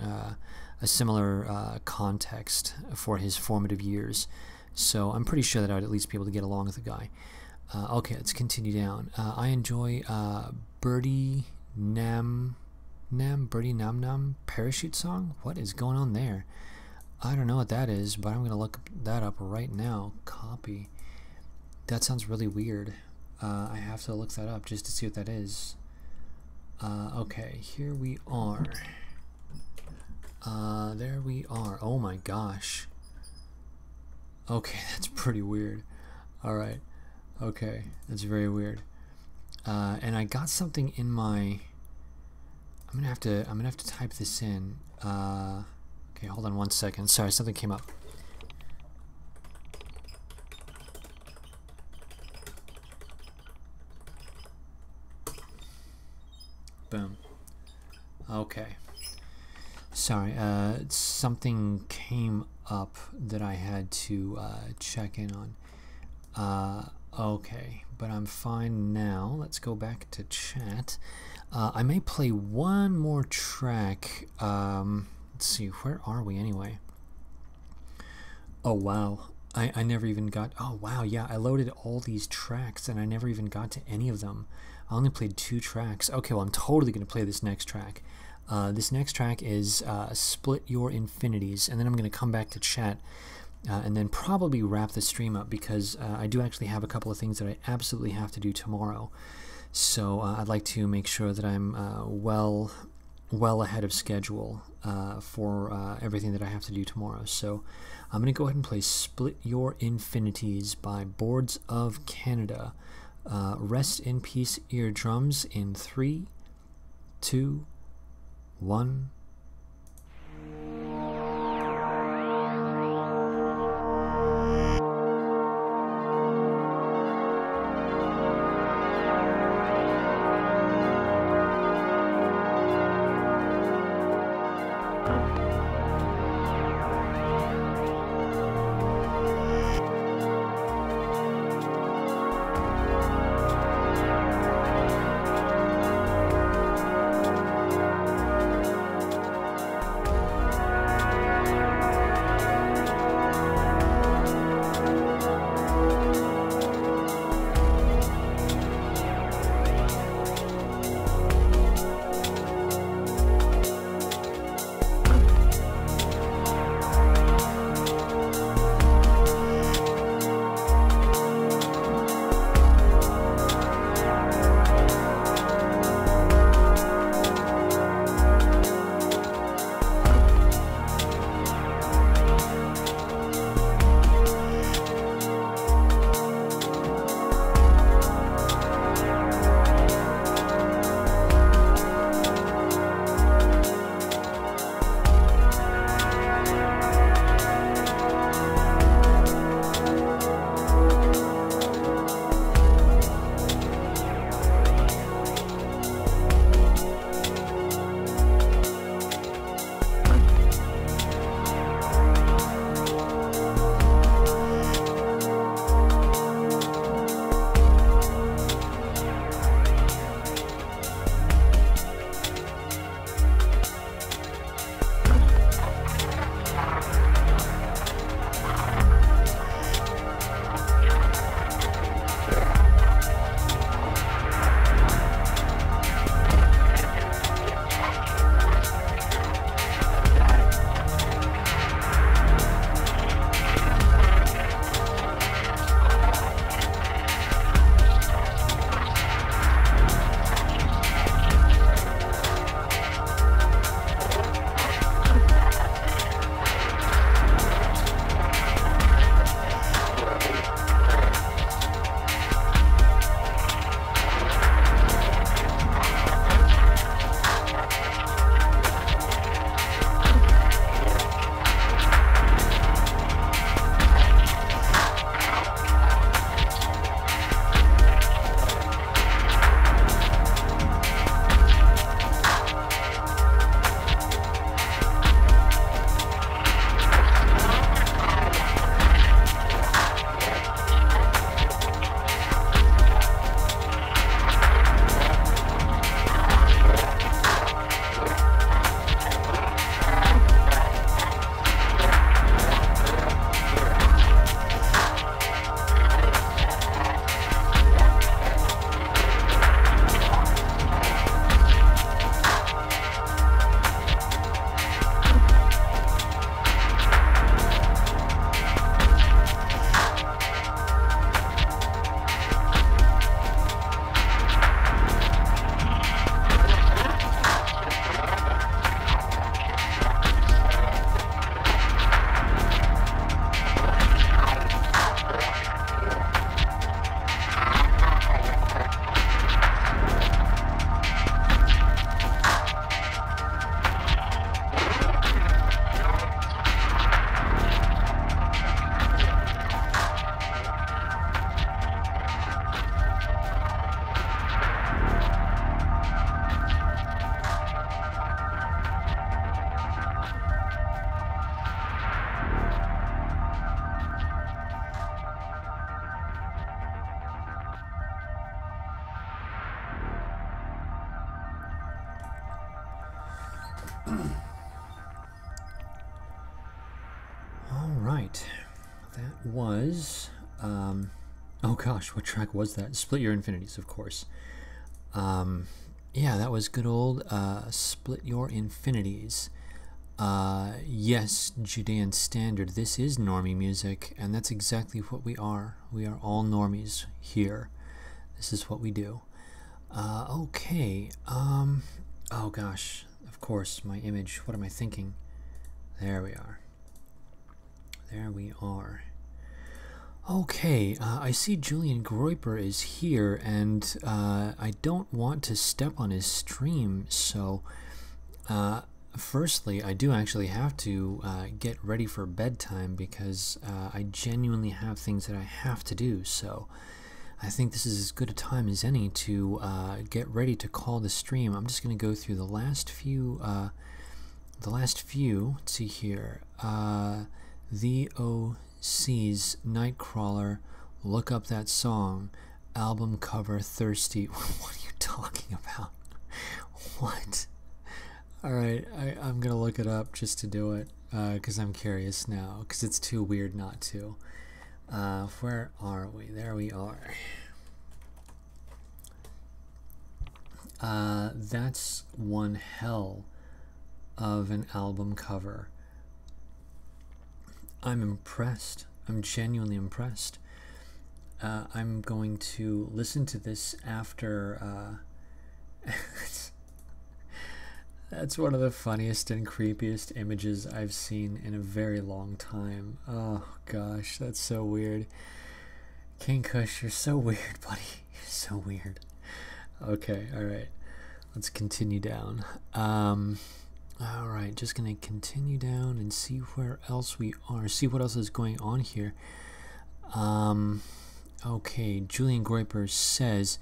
S3: a similar context for his formative years. So I'm pretty sure that I would at least be able to get along with the guy. Okay, let's continue down. I enjoy Birdie Nam Parachute Song. What is going on there? I don't know what that is, but I'm going to look that up right now. Copy. That sounds really weird. I have to look that up just to see what that is. Okay, here we are. There we are. Oh my gosh. Okay, that's pretty weird. Alright. Okay, that's very weird. And I got something in my... I'm gonna have to type this in. Okay, hold on one second. Sorry, something came up. Boom. Okay. Sorry, something came up that I had to check in on. Okay, but I'm fine now. Let's go back to chat. I may play one more track. Let's see, where are we anyway? Oh wow, I never even got... Oh wow, yeah, I loaded all these tracks and I never even got to any of them. I only played 2 tracks. Okay, well, I'm totally going to play this next track. This next track is Split Your Infinities, and then I'm going to come back to chat and then probably wrap the stream up because I do actually have a couple of things that I absolutely have to do tomorrow. So I'd like to make sure that I'm well ahead of schedule for everything that I have to do tomorrow. So I'm going to go ahead and play Split Your Infinities by Boards of Canada. Rest in peace, eardrums, in 3, 2, 1. All right, that was. Oh gosh, what track was that? Split Your Infinities, of course. Yeah, that was good old Split Your Infinities. Yes, Judean Standard, this is normie music, and that's exactly what we are. We are all normies here. This is what we do. Okay, oh gosh, of course, my image, what am I thinking? There we are. There we are. Okay, I see Julian Groiper is here, and I don't want to step on his stream, so firstly, I do actually have to get ready for bedtime because I genuinely have things that I have to do, so I think this is as good a time as any to get ready to call the stream. I'm just going to go through the last few, let's see here, The OC's Nightcrawler, look up that song, album cover Thirsty. What are you talking about? What? Alright, I'm gonna look it up just to do it, because I'm curious now, because it's too weird not to. Where are we? There we are. That's one hell of an album cover. I'm impressed. I'm genuinely impressed. I'm going to listen to this after. That's one of the funniest and creepiest images I've seen in a very long time. Oh gosh, that's so weird. King Kush, you're so weird, buddy. You're so weird. Okay, alright. Let's continue down. Alright, just gonna continue down and see where else we are. See what else is going on here. Okay, Julian Groiper says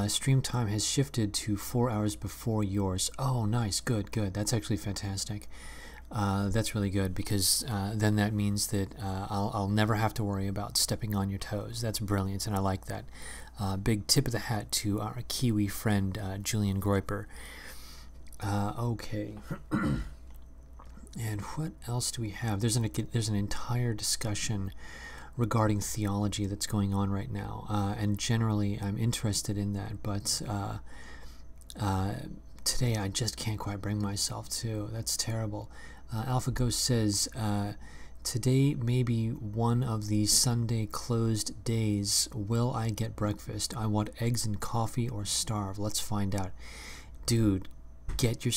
S3: stream time has shifted to 4 hours before yours. Oh, nice, good. That's actually fantastic. That's really good because then that means that I'll never have to worry about stepping on your toes. That's brilliant, and I like that. Big tip of the hat to our Kiwi friend Julian Groiper. Okay. And what else do we have? There's an entire discussion regarding theology that's going on right now, and generally I'm interested in that, but today I just can't quite bring myself to. That's terrible. Alpha Ghost says, today may be one of the Sunday closed days. Will I get breakfast? I want eggs and coffee or starve. Let's find out. Dude, get your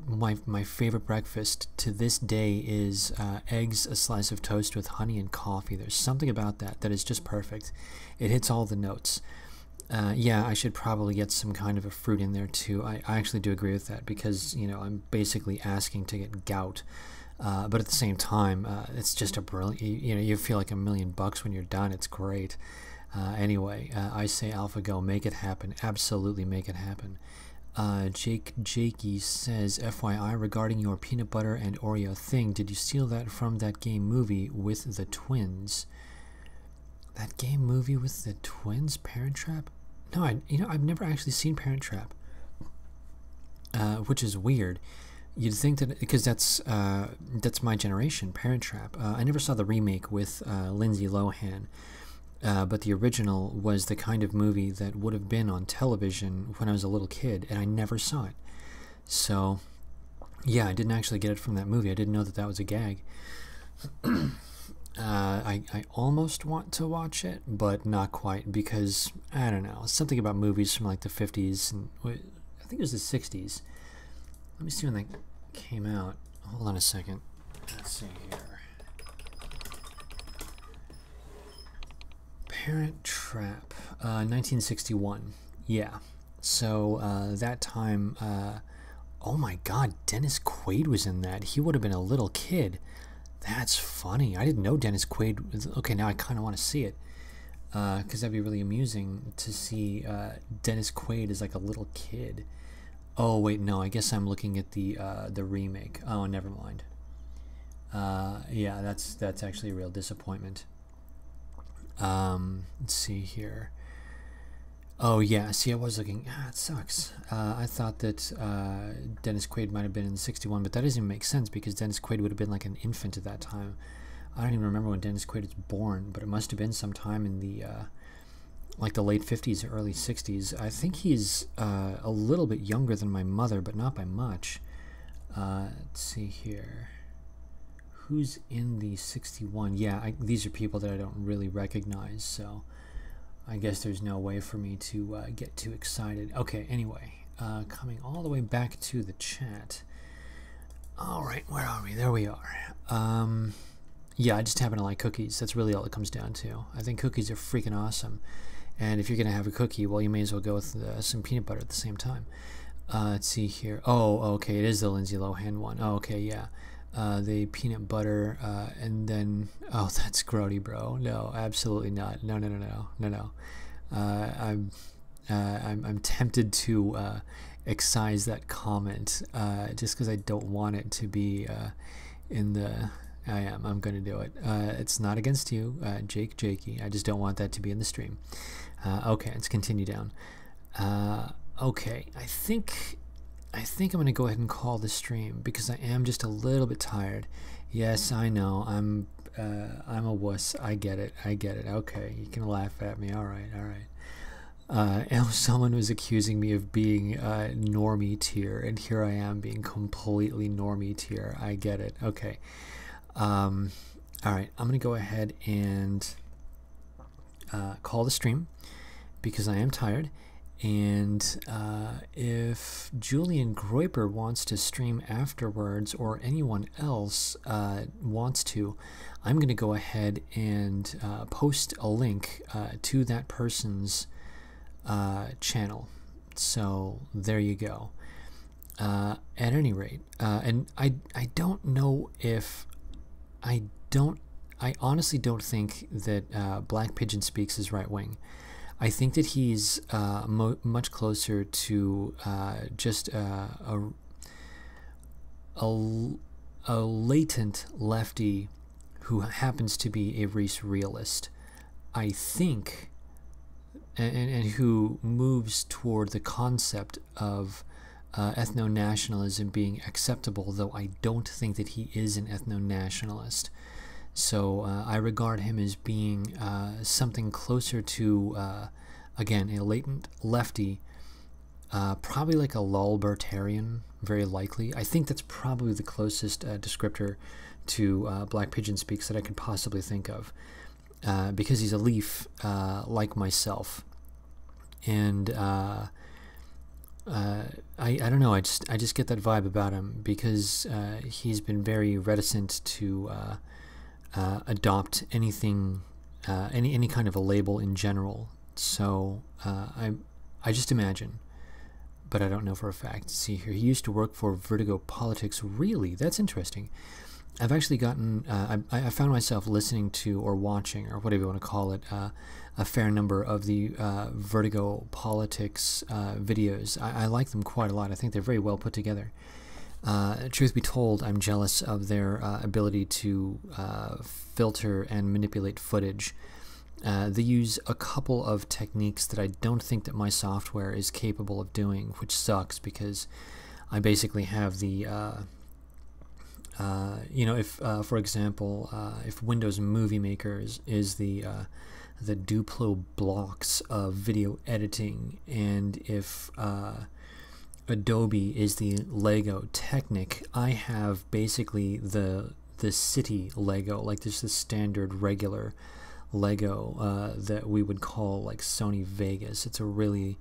S3: my favorite breakfast to this day is eggs, a slice of toast with honey and coffee. There's something about that is just perfect. It hits all the notes. Yeah, I should probably get some kind of a fruit in there too. I actually do agree with that because, you know, I'm basically asking to get gout. But at the same time, it's just a brilliant, you know, you feel like $1,000,000 when you're done. It's great. Anyway, I say AlphaGo, make it happen. Absolutely make it happen. Jakey says, FYI, regarding your peanut butter and Oreo thing, did you steal that from that game movie with the twins? That game movie with the twins? Parent Trap? No, I've never actually seen Parent Trap, which is weird. You'd think that because that's my generation, Parent Trap. I never saw the remake with Lindsay Lohan. But the original was the kind of movie that would have been on television when I was a little kid, and I never saw it. So, yeah, I didn't actually get it from that movie. I didn't know that was a gag. I almost want to watch it, but not quite, because, I don't know, something about movies from like the 50s, and I think it was the 60s. Let me see when that came out. Hold on a second. Let's see here. Parent Trap, 1961. Yeah. So that time, oh my God, Dennis Quaid was in that. He would have been a little kid. That's funny. I didn't know Dennis Quaid was. Okay, now I kind of want to see it, because that'd be really amusing to see Dennis Quaid as like a little kid. Oh wait, no. I guess I'm looking at the remake. Oh, never mind. Yeah, that's actually a real disappointment. Let's see here. Oh yeah, see, I was looking. It sucks. I thought that Dennis Quaid might have been in '61, but that doesn't even make sense because Dennis Quaid would have been like an infant at that time. I don't even remember when Dennis Quaid was born, but it must have been sometime in the like the late '50s or early '60s. I think he's a little bit younger than my mother, but not by much. Let's see here. Who's in the '61? Yeah, these are people that I don't really recognize, so I guess there's no way for me to get too excited. Okay, anyway, coming all the way back to the chat. All right, where are we? There we are. Yeah, I just happen to like cookies. That's really all it comes down to. I think cookies are freaking awesome. And if you're going to have a cookie, well, you may as well go with some peanut butter at the same time. Let's see here. Oh, okay, it is the Lindsay Lohan one. Oh, okay, yeah. The peanut butter, and then... Oh, that's grody, bro. No, absolutely not. No. I'm tempted to excise that comment just because I don't want it to be in the... I'm going to do it. It's not against you, Jakey. I just don't want that to be in the stream. Okay, let's continue down. Okay, I think I'm going to go ahead and call the stream because I am just a little bit tired. Yes, I know. I'm a wuss. I get it. Okay, you can laugh at me. All right. Someone was accusing me of being normie tier, and here I am being completely normie tier. I get it. Okay. All right, I'm going to go ahead and call the stream because I am tired. And if Julian Groiper wants to stream afterwards or anyone else wants to, I'm going to go ahead and post a link to that person's channel. So there you go. At any rate, and I don't know if... I honestly don't think that Black Pigeon Speaks is right wing. I think that he's much closer to just a latent lefty who happens to be a race realist. I think, and who moves toward the concept of ethno-nationalism being acceptable, though I don't think that he is an ethno-nationalist. So I regard him as being something closer to, again, a latent lefty, probably like a lulbertarian, very likely. I think that's probably the closest descriptor to Black Pigeon Speaks that I could possibly think of, because he's a leaf like myself. And I don't know. I just get that vibe about him because he's been very reticent to adopt anything, any kind of a label in general. So I just imagine, but I don't know for a fact. See here, he used to work for Vertigo Politics. Really, that's interesting. I've actually gotten. I found myself listening to or watching or whatever you want to call it. A fair number of the Vertigo Politics videos. I like them quite a lot. I think they're very well put together. Truth be told, I'm jealous of their ability to filter and manipulate footage. They use a couple of techniques that I don't think that my software is capable of doing, which sucks because I basically have the... if, for example, if Windows Movie Maker is the Duplo blocks of video editing, and if Adobe is the Lego Technic, I have basically the city Lego, like just the standard regular Lego that we would call like Sony Vegas. It's a really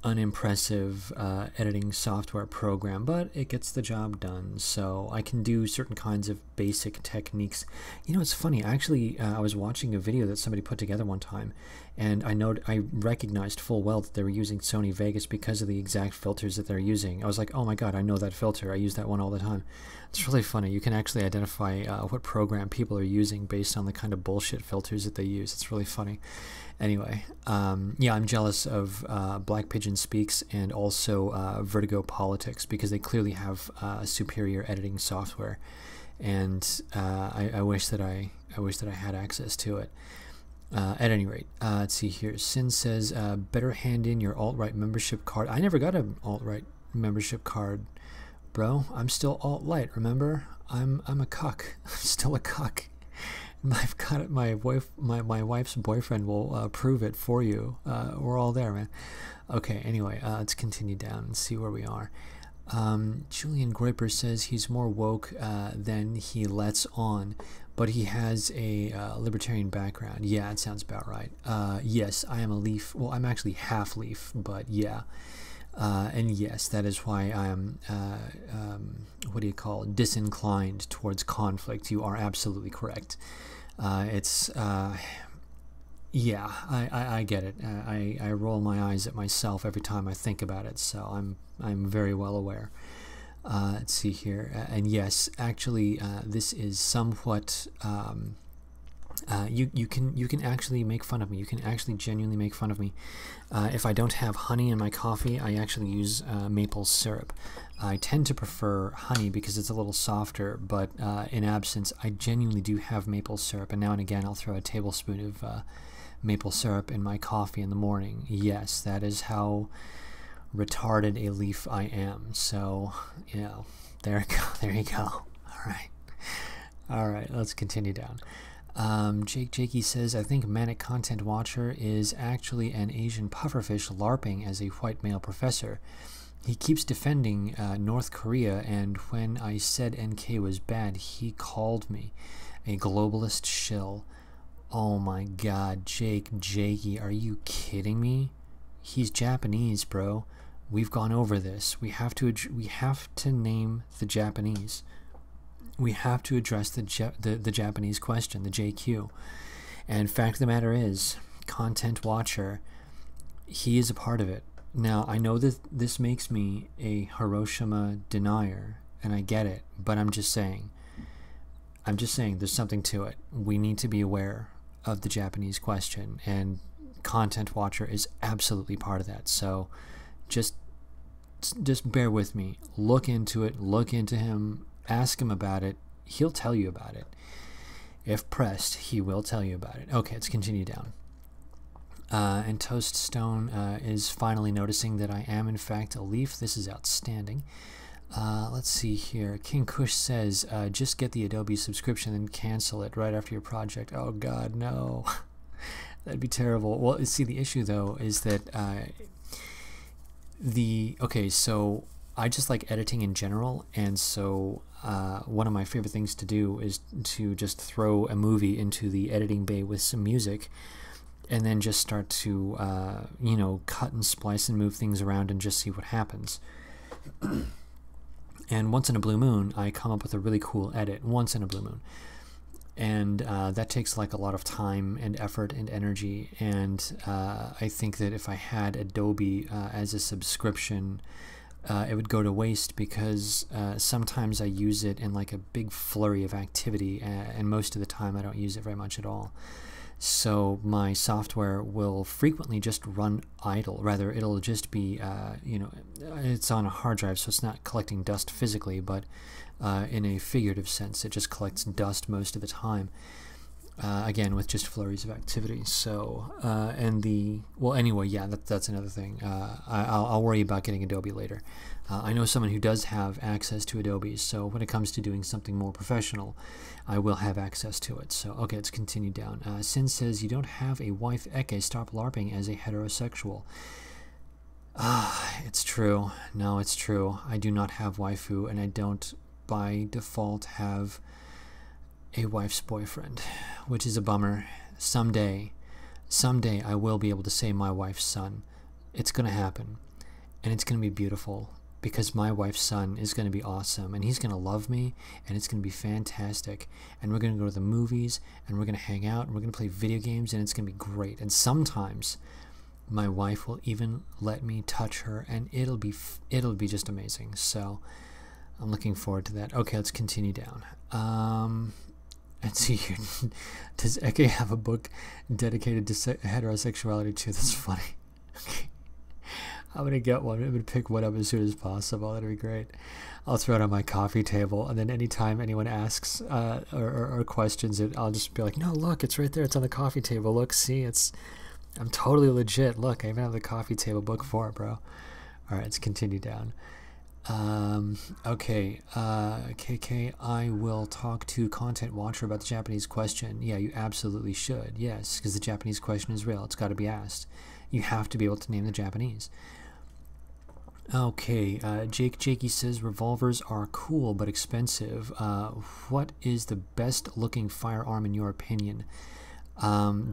S3: unimpressive editing software program, but it gets the job done. So I can do certain kinds of basic techniques. You know, it's funny. Actually, I was watching a video that somebody put together one time, and I recognized full well that they were using Sony Vegas because of the exact filters that they're using. I was like, oh my god, I know that filter. I use that one all the time. It's really funny. You can actually identify what program people are using based on the kind of bullshit filters that they use. It's really funny. Anyway, yeah, I'm jealous of Black Pigeon Speaks and also Vertigo Politics because they clearly have superior editing software, and I wish that I had access to it. At any rate, let's see here. Sin says, better hand in your alt-right membership card. I never got an alt-right membership card, bro. I'm still alt-light, remember? I'm a cuck. I'm still a cuck. I've got it. My wife's boyfriend will prove it for you. We're all there, man. Okay, anyway, let's continue down and see where we are. Julian Groiper says he's more woke than he lets on, but he has a libertarian background. Yeah, it sounds about right. Yes, I am a leaf. Well, I'm actually half leaf, but yeah. And yes, that is why I am, what do you call it, disinclined towards conflict. You are absolutely correct. Yeah, I get it. I roll my eyes at myself every time I think about it, so I'm very well aware. Let's see here, and yes, actually, this is somewhat. You can actually make fun of me. You can actually genuinely make fun of me. If I don't have honey in my coffee, I actually use maple syrup. I tend to prefer honey because it's a little softer, but in absence, I genuinely do have maple syrup, and now and again I'll throw a tablespoon of maple syrup in my coffee in the morning. Yes, that is how retarded a leaf I am. So, you know, there you go. All right, let's continue down. Jakey says, I think Manic Content Watcher is actually an Asian pufferfish LARPing as a white male professor. He keeps defending North Korea, and when I said NK was bad, he called me a globalist shill. Oh my god, Jakey, are you kidding me? He's Japanese, bro. We've gone over this. We have to name the Japanese. We have to address the Japanese question, the JQ. And fact of the matter is, Content Watcher, he is a part of it. Now, I know that this makes me a Hiroshima denier, and I get it, but I'm just saying there's something to it. We need to be aware of the Japanese question, and Content Watcher is absolutely part of that. So just bear with me. Look into it. Look into him. Ask him about it. He'll tell you about it. If pressed, he will tell you about it. Okay, let's continue down. And Toast Stone is finally noticing that I am in fact a leaf. This is outstanding. Let's see here. King Kush says, just get the Adobe subscription and cancel it right after your project. Oh god, no. That'd be terrible. Well, see, the issue though is that okay, so I just like editing in general, and so one of my favorite things to do is to just throw a movie into the editing bay with some music, and then just start to you know, cut and splice and move things around and just see what happens. And once in a blue moon, I come up with a really cool edit. Once in a blue moon. And that takes like a lot of time and effort and energy, and I think that if I had Adobe as a subscription, it would go to waste, because sometimes I use it in like a big flurry of activity, and most of the time I don't use it very much at all. So my software will frequently just run idle. Rather, it'll just be, you know, it's on a hard drive, so it's not collecting dust physically, but in a figurative sense, it just collects dust most of the time. Again, with just flurries of activity. So, well, anyway, yeah, that's another thing. I'll worry about getting Adobe later. I know someone who does have access to Adobe, so when it comes to doing something more professional, I will have access to it. So, okay, let's continue down. Sin says, you don't have a wife, Eke. Stop LARPing as a heterosexual. It's true. No, it's true. I do not have waifu, and I don't, by default, have a wife's boyfriend, which is a bummer. Someday I will be able to say my wife's son. It's gonna happen, and it's gonna be beautiful, because my wife's son is gonna be awesome, and he's gonna love me, and it's gonna be fantastic, and we're gonna go to the movies, and we're gonna hang out, and we're gonna play video games, and it's gonna be great. And sometimes my wife will even let me touch her, and it'll be just amazing. So I'm looking forward to that. Okay, let's continue down. Let's see here. Does Eke have a book dedicated to heterosexuality too? That's funny. Okay. I'm gonna get one. I'm gonna pick one up as soon as possible. That'd be great. I'll throw it on my coffee table, and then anytime anyone asks or questions it, I'll just be like, "No, look, it's right there. It's on the coffee table. Look, see, I'm totally legit. Look, I even have the coffee table book for it, bro." All right, let's continue down. Okay, KK, I will talk to Content Watcher about the Japanese question. Yeah, you absolutely should. Yes, because the Japanese question is real. It's got to be asked. You have to be able to name the Japanese. Okay, Jakey says revolvers are cool but expensive. What is the best looking firearm in your opinion?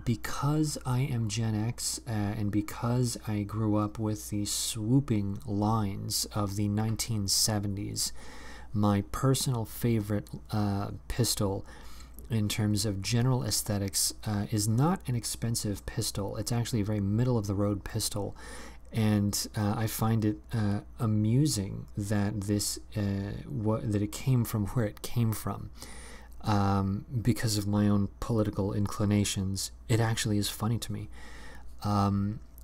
S3: Because I am Gen X and because I grew up with the swooping lines of the 1970s, my personal favorite pistol in terms of general aesthetics is not an expensive pistol. It's actually a very middle-of-the-road pistol. And I find it amusing that that it came from where it came from. Because of my own political inclinations, it actually is funny to me.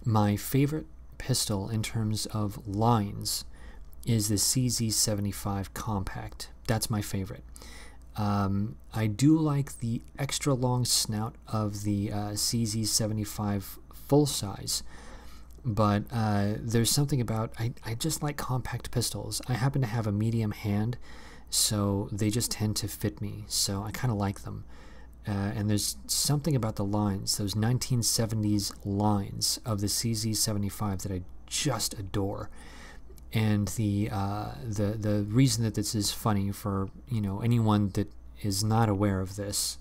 S3: My favorite pistol in terms of lines is the CZ75 Compact. That's my favorite. I do like the extra long snout of the CZ75 full size. But there's something about, I just like compact pistols. I happen to have a medium hand, so they just tend to fit me. So I kind of like them. And there's something about the lines, those 1970s lines of the CZ75 that I just adore. And the reason that this is funny for anyone that is not aware of this,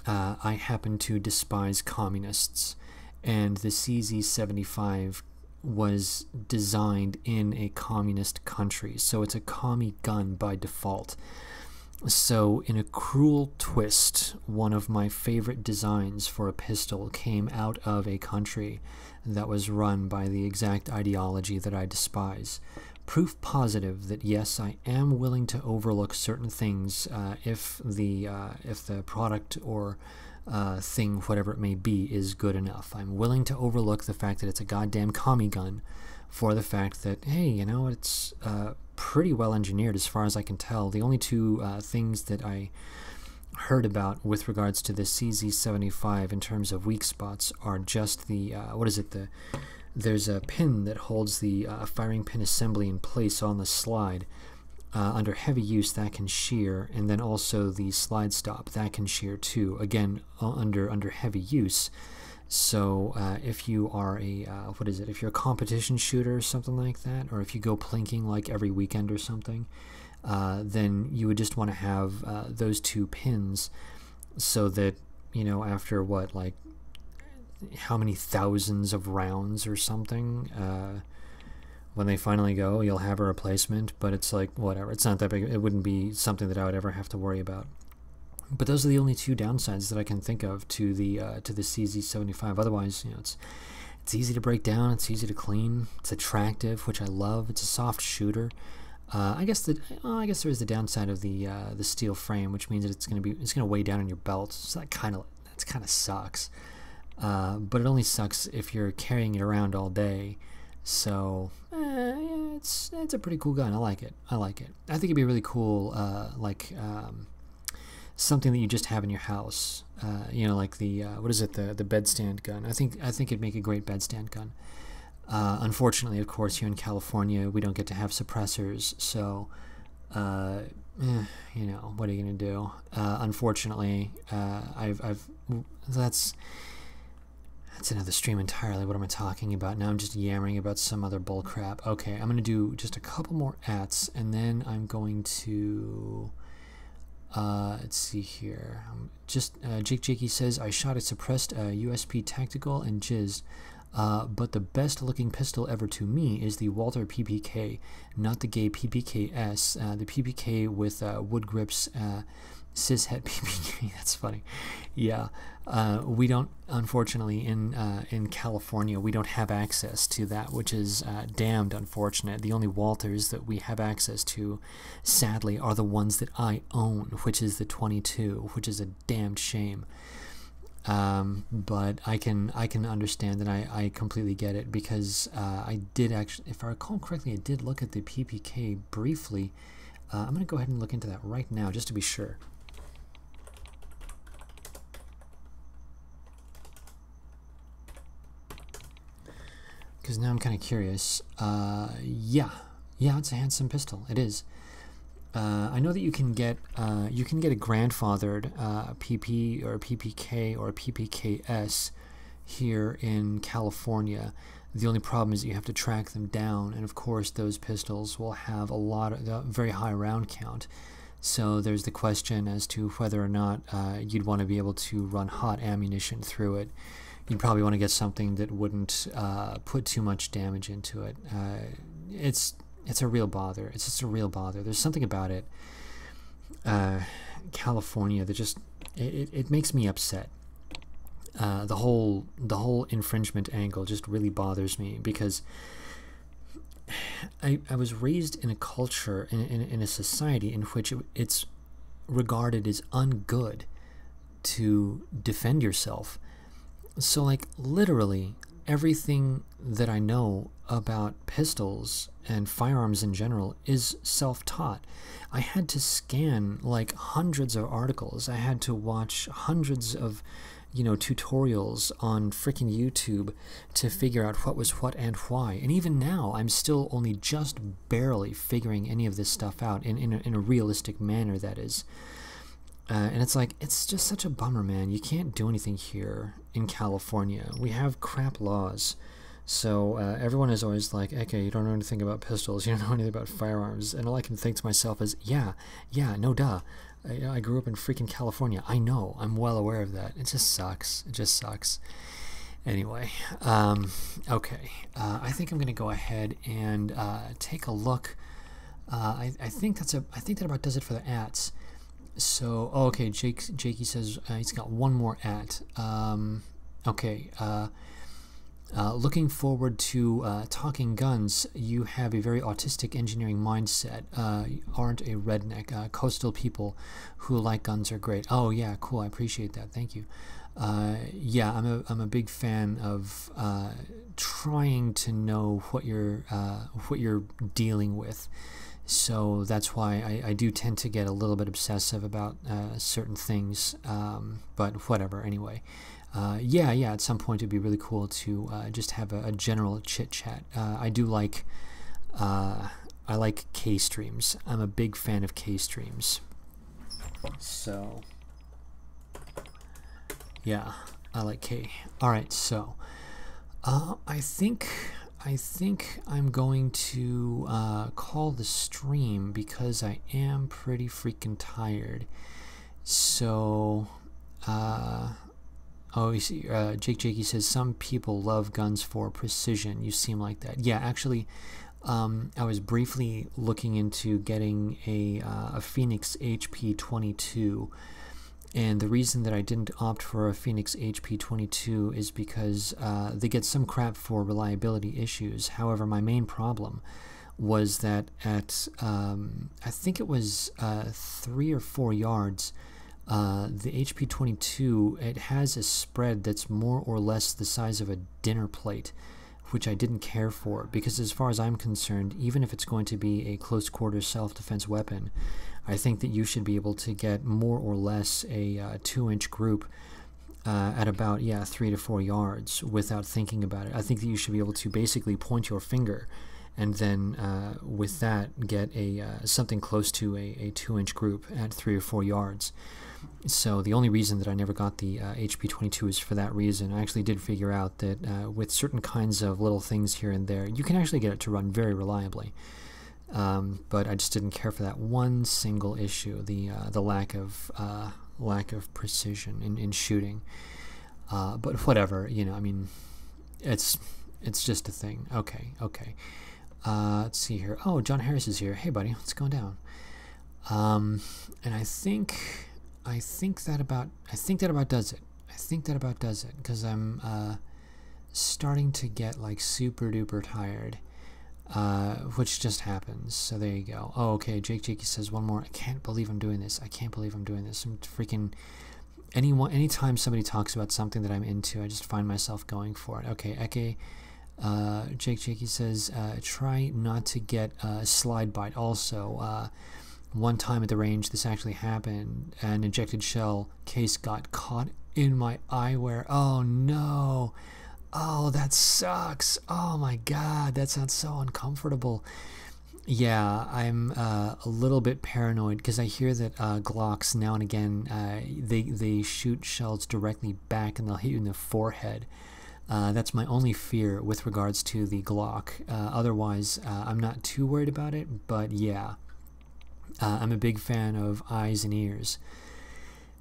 S3: I happen to despise communists. And the CZ75 was designed in a communist country, so it's a commie gun by default. So in a cruel twist, one of my favorite designs for a pistol came out of a country that was run by the exact ideology that I despise. Proof positive that yes, I am willing to overlook certain things if the product or thing, whatever it may be, is good enough. I'm willing to overlook the fact that it's a goddamn commie gun for the fact that, hey, it's pretty well engineered as far as I can tell. The only two things that I heard about with regards to the CZ75 in terms of weak spots are just the, there's a pin that holds the firing pin assembly in place on the slide. Under heavy use, that can shear, and then also the slide stop, that can shear too, again, under heavy use. So if you are if you're a competition shooter or something like that, or if you go plinking like every weekend or something, then you would just want to have those two pins so that, after how many thousands of rounds or something, when they finally go, you'll have a replacement, but it's like, whatever. It's not that big. It wouldn't be something that I would ever have to worry about. But those are the only two downsides that I can think of to the CZ75. Otherwise, it's easy to break down. It's easy to clean. It's attractive, which I love. It's a soft shooter. I guess there is the downside of the steel frame, which means that it's gonna weigh down on your belt. So that kind of sucks. But it only sucks if you're carrying it around all day. So it's a pretty cool gun. I like it. I think it'd be really cool, something that you just have in your house. Like the the bedstand gun. I think it'd make a great bedstand gun. Unfortunately, of course, here in California, we don't get to have suppressors. So, what are you gonna do? Unfortunately, That's another stream entirely. What am I talking about? Now I'm just yammering about some other bull crap. Okay, I'm going to do just a couple more ats, and then I'm going to... let's see here. Jakey says, I shot a suppressed USP Tactical and jizzed. But the best looking pistol ever to me is the Walther PPK, not the gay PPKS. The PPK with wood grips, cishet PPK. That's funny. Yeah, we don't, unfortunately, in California, we don't have access to that, which is damned unfortunate. The only Walthers that we have access to, sadly, are the ones that I own, which is the 22, which is a damned shame. But I can understand, and I completely get it, because I did actually, if I recall correctly, I did look at the PPK briefly. I'm going to go ahead and look into that right now just to be sure. Because now I'm kind of curious. Yeah, it's a handsome pistol. It is. I know that you can get a grandfathered PP or PPK or PPKS here in California. The only problem is that you have to track them down, and of course those pistols will have a very high round count. So there's the question as to whether or not you'd want to be able to run hot ammunition through it. You'd probably want to get something that wouldn't put too much damage into it. It's a real bother. It's just a real bother. There's something about it, California, that just it makes me upset. The whole infringement angle just really bothers me, because I was raised in a culture, in a society in which it's regarded as ungood to defend yourself. So, like, literally everything that I know about pistols and firearms in general is self-taught. I had to scan like hundreds of articles. I had to watch hundreds of, tutorials on freaking YouTube to figure out what was what and why. And even now, I'm still only just barely figuring any of this stuff out in a realistic manner, that is. And it's like, it's just such a bummer, man. You can't do anything here in California. We have crap laws. So everyone is always like, okay, you don't know anything about pistols, you don't know anything about firearms. And all I can think to myself is, yeah, no duh. I grew up in freaking California. I know. I'm well aware of that. It just sucks. It just sucks. Anyway, okay. I think I'm going to go ahead and take a look. I think that about does it for the ats. So, okay, Jakey says he's got one more at. Okay, looking forward to talking guns. You have a very autistic engineering mindset. Aren't a redneck. Coastal people who like guns are great. Oh yeah, cool. I appreciate that. Thank you. Yeah, I'm a big fan of trying to know what you're dealing with. So that's why I do tend to get a little bit obsessive about certain things, but whatever, anyway. Yeah, at some point it'd be really cool to just have a general chit-chat. I like K-streams. I'm a big fan of K-streams. So, yeah, I like K. Alright, so, I think I'm going to call the stream, because I am pretty freaking tired. So, oh, you see, Jakey says, some people love guns for precision. You seem like that. Yeah, actually, I was briefly looking into getting a Phoenix HP22. And the reason that I didn't opt for a Phoenix HP22 is because they get some crap for reliability issues. However, my main problem was that at, I think it was 3 or 4 yards, the HP22, it has a spread that's more or less the size of a dinner plate, which I didn't care for, because as far as I'm concerned, even if it's going to be a close quarters self-defense weapon, I think that you should be able to get more or less a 2-inch group at about 3 to 4 yards without thinking about it. I think that you should be able to basically point your finger and then with that get a something close to a 2-inch group at 3 or 4 yards. So the only reason that I never got the HP22 is for that reason. I actually did figure out that with certain kinds of little things here and there, you can actually get it to run very reliably. But I just didn't care for that one single issue, the lack of precision in shooting. But whatever, I mean, it's just a thing. Okay. Let's see here. Oh, John Harris is here. Hey, buddy, what's going down? And I think that about does it. I think that about does it, because I'm starting to get like super duper tired. Which just happens. So there you go. Oh, okay. Jakey says one more. I can't believe I'm doing this. I'm freaking anytime somebody talks about something that I'm into, I just find myself going for it. Okay, Eke, Jakey says, try not to get a slide bite. Also, one time at the range, this actually happened. An ejected shell case got caught in my eyewear. Oh no! Oh, that sucks! Oh my god, that sounds so uncomfortable. Yeah, I'm a little bit paranoid because I hear that Glocks now and again they shoot shells directly back and they'll hit you in the forehead. That's my only fear with regards to the Glock. Otherwise, I'm not too worried about it. But yeah, I'm a big fan of eyes and ears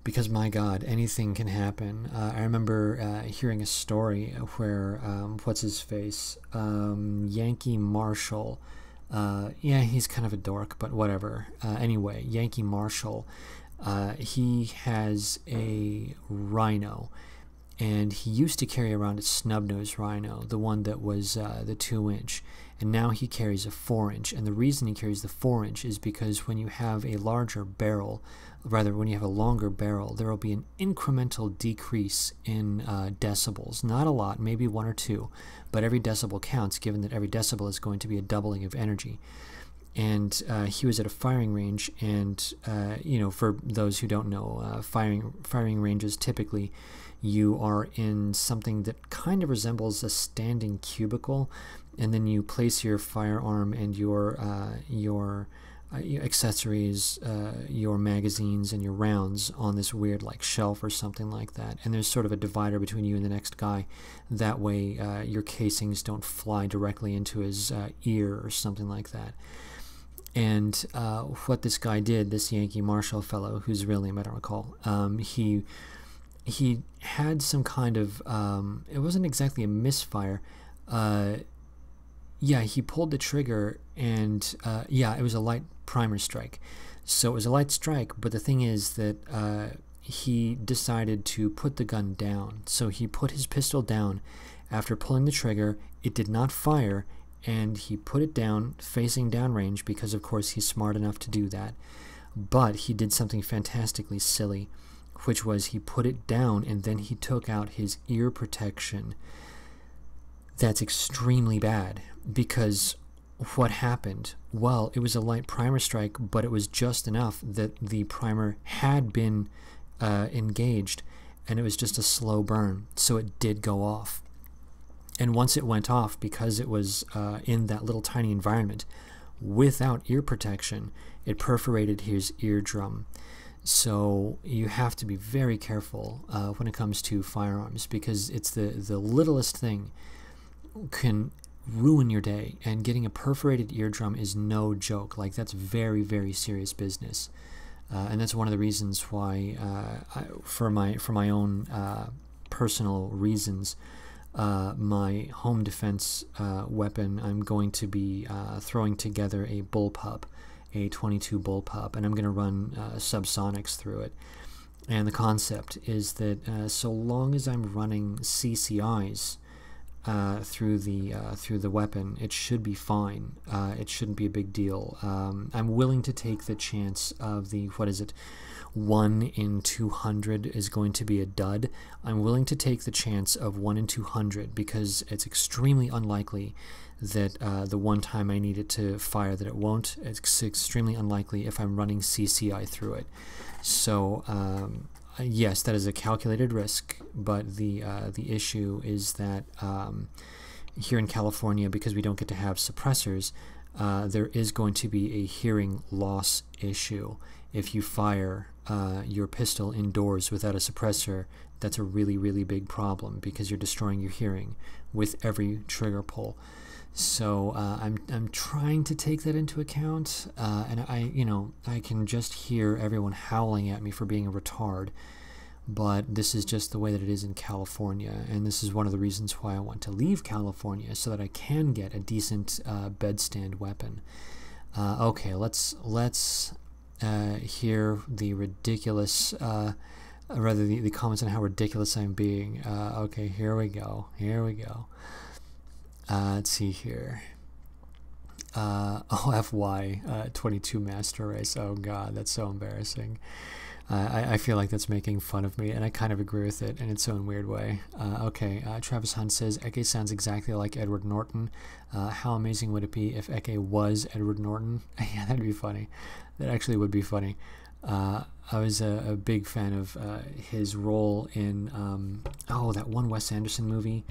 S3: because my God, anything can happen. I remember hearing a story where what's his face, Yankee Marshall. Yeah, he's kind of a dork, but whatever. Anyway, Yankee Marshall, he has a rhino, and he used to carry around a snub-nosed rhino, the one that was the 2-inch, and now he carries a 4-inch. And the reason he carries the 4-inch is because when you have a larger barrel, rather when you have a longer barrel, there will be an incremental decrease in decibels. Not a lot, maybe 1 or 2, but every decibel counts, given that every decibel is going to be a doubling of energy. And he was at a firing range, and you know, for those who don't know, firing ranges typically you are in something that kind of resembles a standing cubicle, and then you place your firearm and your accessories, your magazines and your rounds on this weird like shelf or something like that, and there's sort of a divider between you and the next guy. That way your casings don't fly directly into his ear or something like that. And what this guy did, this Yankee Marshall fellow, whose real name I don't recall, he had some kind of it wasn't exactly a misfire. Yeah, he pulled the trigger, and yeah, it was a light primer strike. So it was a light strike, but the thing is that he decided to put the gun down. So he put his pistol down after pulling the trigger. It did not fire, and he put it down facing downrange because, of course, he's smart enough to do that. But he did something fantastically silly, which was he put it down and then he took out his ear protection. That's extremely bad, because what happened? Well, it was a light primer strike, but it was just enough that the primer had been engaged, and it was just a slow burn, so it did go off. And once it went off, because it was in that little tiny environment without ear protection, it perforated his eardrum. So you have to be very careful when it comes to firearms, because it's the littlest thing can ruin your day, and getting a perforated eardrum is no joke. Like, that's very, very serious business, and that's one of the reasons why for my own personal reasons, my home defense weapon, I'm going to be throwing together a bullpup, a 22 bullpup, and I'm going to run subsonics through it. And the concept is that so long as I'm running CCIs through the weapon, it should be fine. It shouldn't be a big deal. I'm willing to take the chance of the, 1 in 200 is going to be a dud. I'm willing to take the chance of 1 in 200 because it's extremely unlikely that the one time I need it to fire that it won't. It's extremely unlikely if I'm running CCI through it. So yes, that is a calculated risk, but the issue is that here in California, because we don't get to have suppressors, there is going to be a hearing loss issue. If you fire your pistol indoors without a suppressor, that's a really, really big problem, because you're destroying your hearing with every trigger pull. So I'm trying to take that into account, and I can just hear everyone howling at me for being a retard, but this is just the way that it is in California, and this is one of the reasons why I want to leave California, so that I can get a decent bedstand weapon. Okay, let's hear the ridiculous, rather the comments on how ridiculous I'm being. Okay, here we go. Let's see here. OFY 22 Master Race. Oh god, that's so embarrassing. I feel like that's making fun of me, and I kind of agree with it in its own weird way. Okay, Travis Hunt says, Eke sounds exactly like Edward Norton. How amazing would it be if Eke was Edward Norton? Yeah, that'd be funny. That actually would be funny. I was a big fan of his role in, that one Wes Anderson movie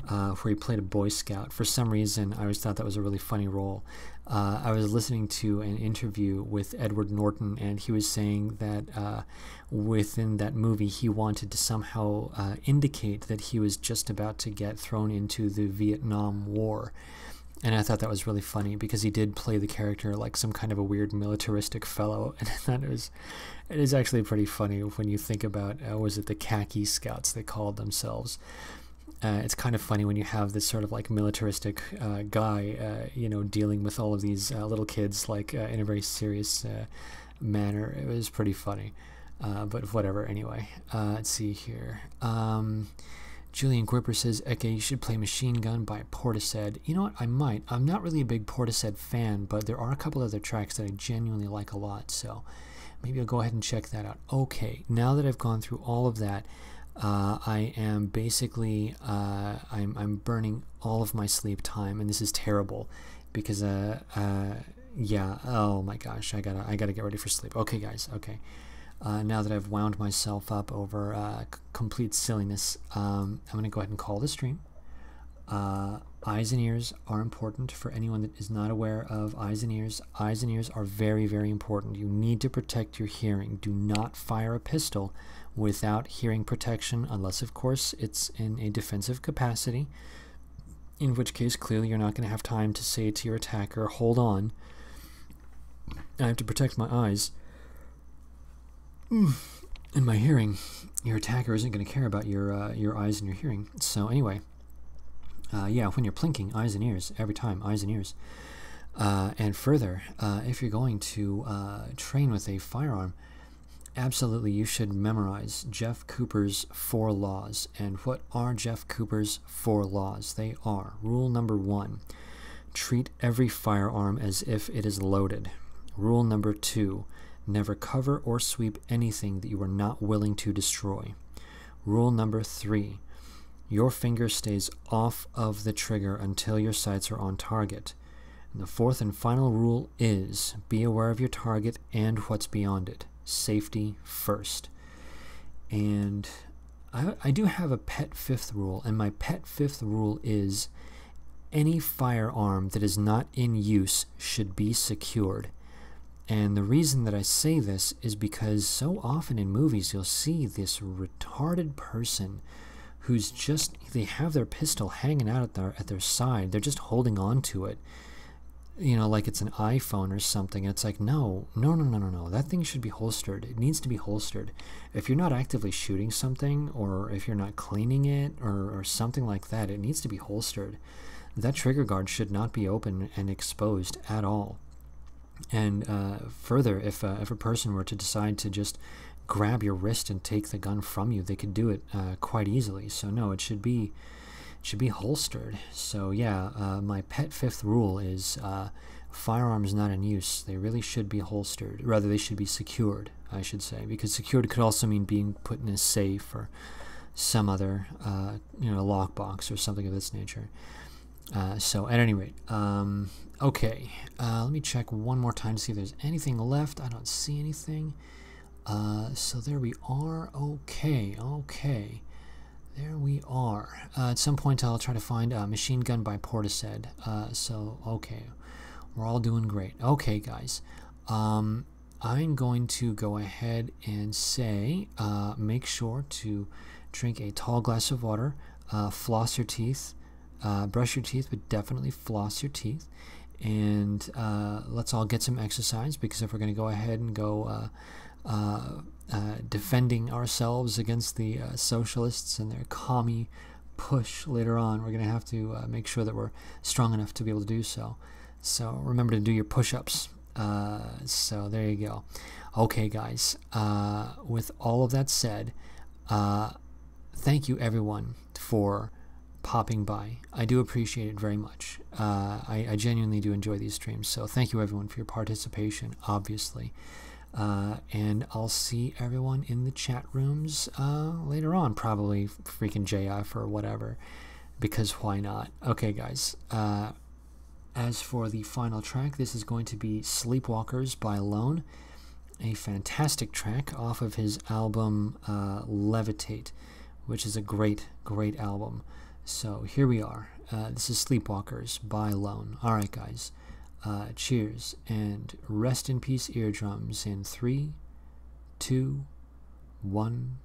S3: where he played a Boy Scout. For some reason, I always thought that was a really funny role. I was listening to an interview with Edward Norton, and he was saying that within that movie, he wanted to somehow indicate that he was just about to get thrown into the Vietnam War. And I thought that was really funny because he did play the character like some kind of a weird militaristic fellow. And I thought it is actually pretty funny when you think about, was it the khaki scouts they called themselves? It's kind of funny when you have this sort of like militaristic guy, dealing with all of these little kids like in a very serious manner. It was pretty funny, but whatever. Anyway, let's see here. Julian Gripper says, Eke, you should play Machine Gun by Portishead. You know what? I might. I'm not really a big Portishead fan, but there are a couple other tracks that I genuinely like a lot, so maybe I'll go ahead and check that out. Okay, now that I've gone through all of that, I am basically, I'm burning all of my sleep time, and this is terrible because, yeah, oh my gosh, I gotta get ready for sleep. Okay, guys, okay. Now that I've wound myself up over complete silliness, I'm going to go ahead and call the stream. Eyes and ears are important for anyone that is not aware of eyes and ears. Eyes and ears are very, very important. You need to protect your hearing. Do not fire a pistol without hearing protection, unless, of course, it's in a defensive capacity, in which case, clearly, you're not going to have time to say to your attacker, hold on, I have to protect my eyes and my hearing. Your attacker isn't going to care about your eyes and your hearing. So anyway, yeah, when you're plinking, eyes and ears, every time, eyes and ears. And further, if you're going to train with a firearm, absolutely you should memorize Jeff Cooper's 4 laws. And what are Jeff Cooper's 4 laws? They are: rule number 1, treat every firearm as if it is loaded. Rule number 2, never cover or sweep anything that you are not willing to destroy. Rule number 3, your finger stays off of the trigger until your sights are on target. And the 4th and final rule is, be aware of your target and what's beyond it. Safety first. And I do have a pet 5th rule, and my pet 5th rule is, any firearm that is not in use should be secured. And the reason that I say this is because so often in movies you'll see this retarded person who's just, they have their pistol hanging out at their side. They're just holding on to it, like it's an iPhone or something. It's like, no. That thing should be holstered. It needs to be holstered. If you're not actively shooting something, or if you're not cleaning it, or something like that, it needs to be holstered. That trigger guard should not be open and exposed at all. And further, if a person were to decide to just grab your wrist and take the gun from you, they could do it quite easily. So no, it should be holstered. So yeah, my pet 5th rule is firearms not in use. They really should be holstered. Rather, they should be secured, I should say, because secured could also mean being put in a safe or some other lockbox or something of this nature. So at any rate, okay, let me check one more time to see if there's anything left. I don't see anything. So there we are. Okay, there we are. At some point I'll try to find Machine Gun by Portishead. So okay, we're all doing great. Okay, guys, I'm going to go ahead and say, make sure to drink a tall glass of water, floss your teeth, brush your teeth, but definitely floss your teeth. And let's all get some exercise, because if we're going to go ahead and go defending ourselves against the socialists and their commie push later on, we're going to have to make sure that we're strong enough to be able to do so. So remember to do your push-ups. So there you go. Okay, guys, with all of that said, thank you everyone for popping by. I do appreciate it very much. I genuinely do enjoy these streams, so thank you everyone for your participation, obviously. And I'll see everyone in the chat rooms later on, probably freaking JF or whatever, because why not? Okay, guys. As for the final track, this is going to be Sleepwalkers by Lone, a fantastic track off of his album Levitate, which is a great, great album. So here we are. This is Sleepwalkers by Lone. Alright, guys. Cheers, and rest in peace, eardrums, in 3, 2, 1.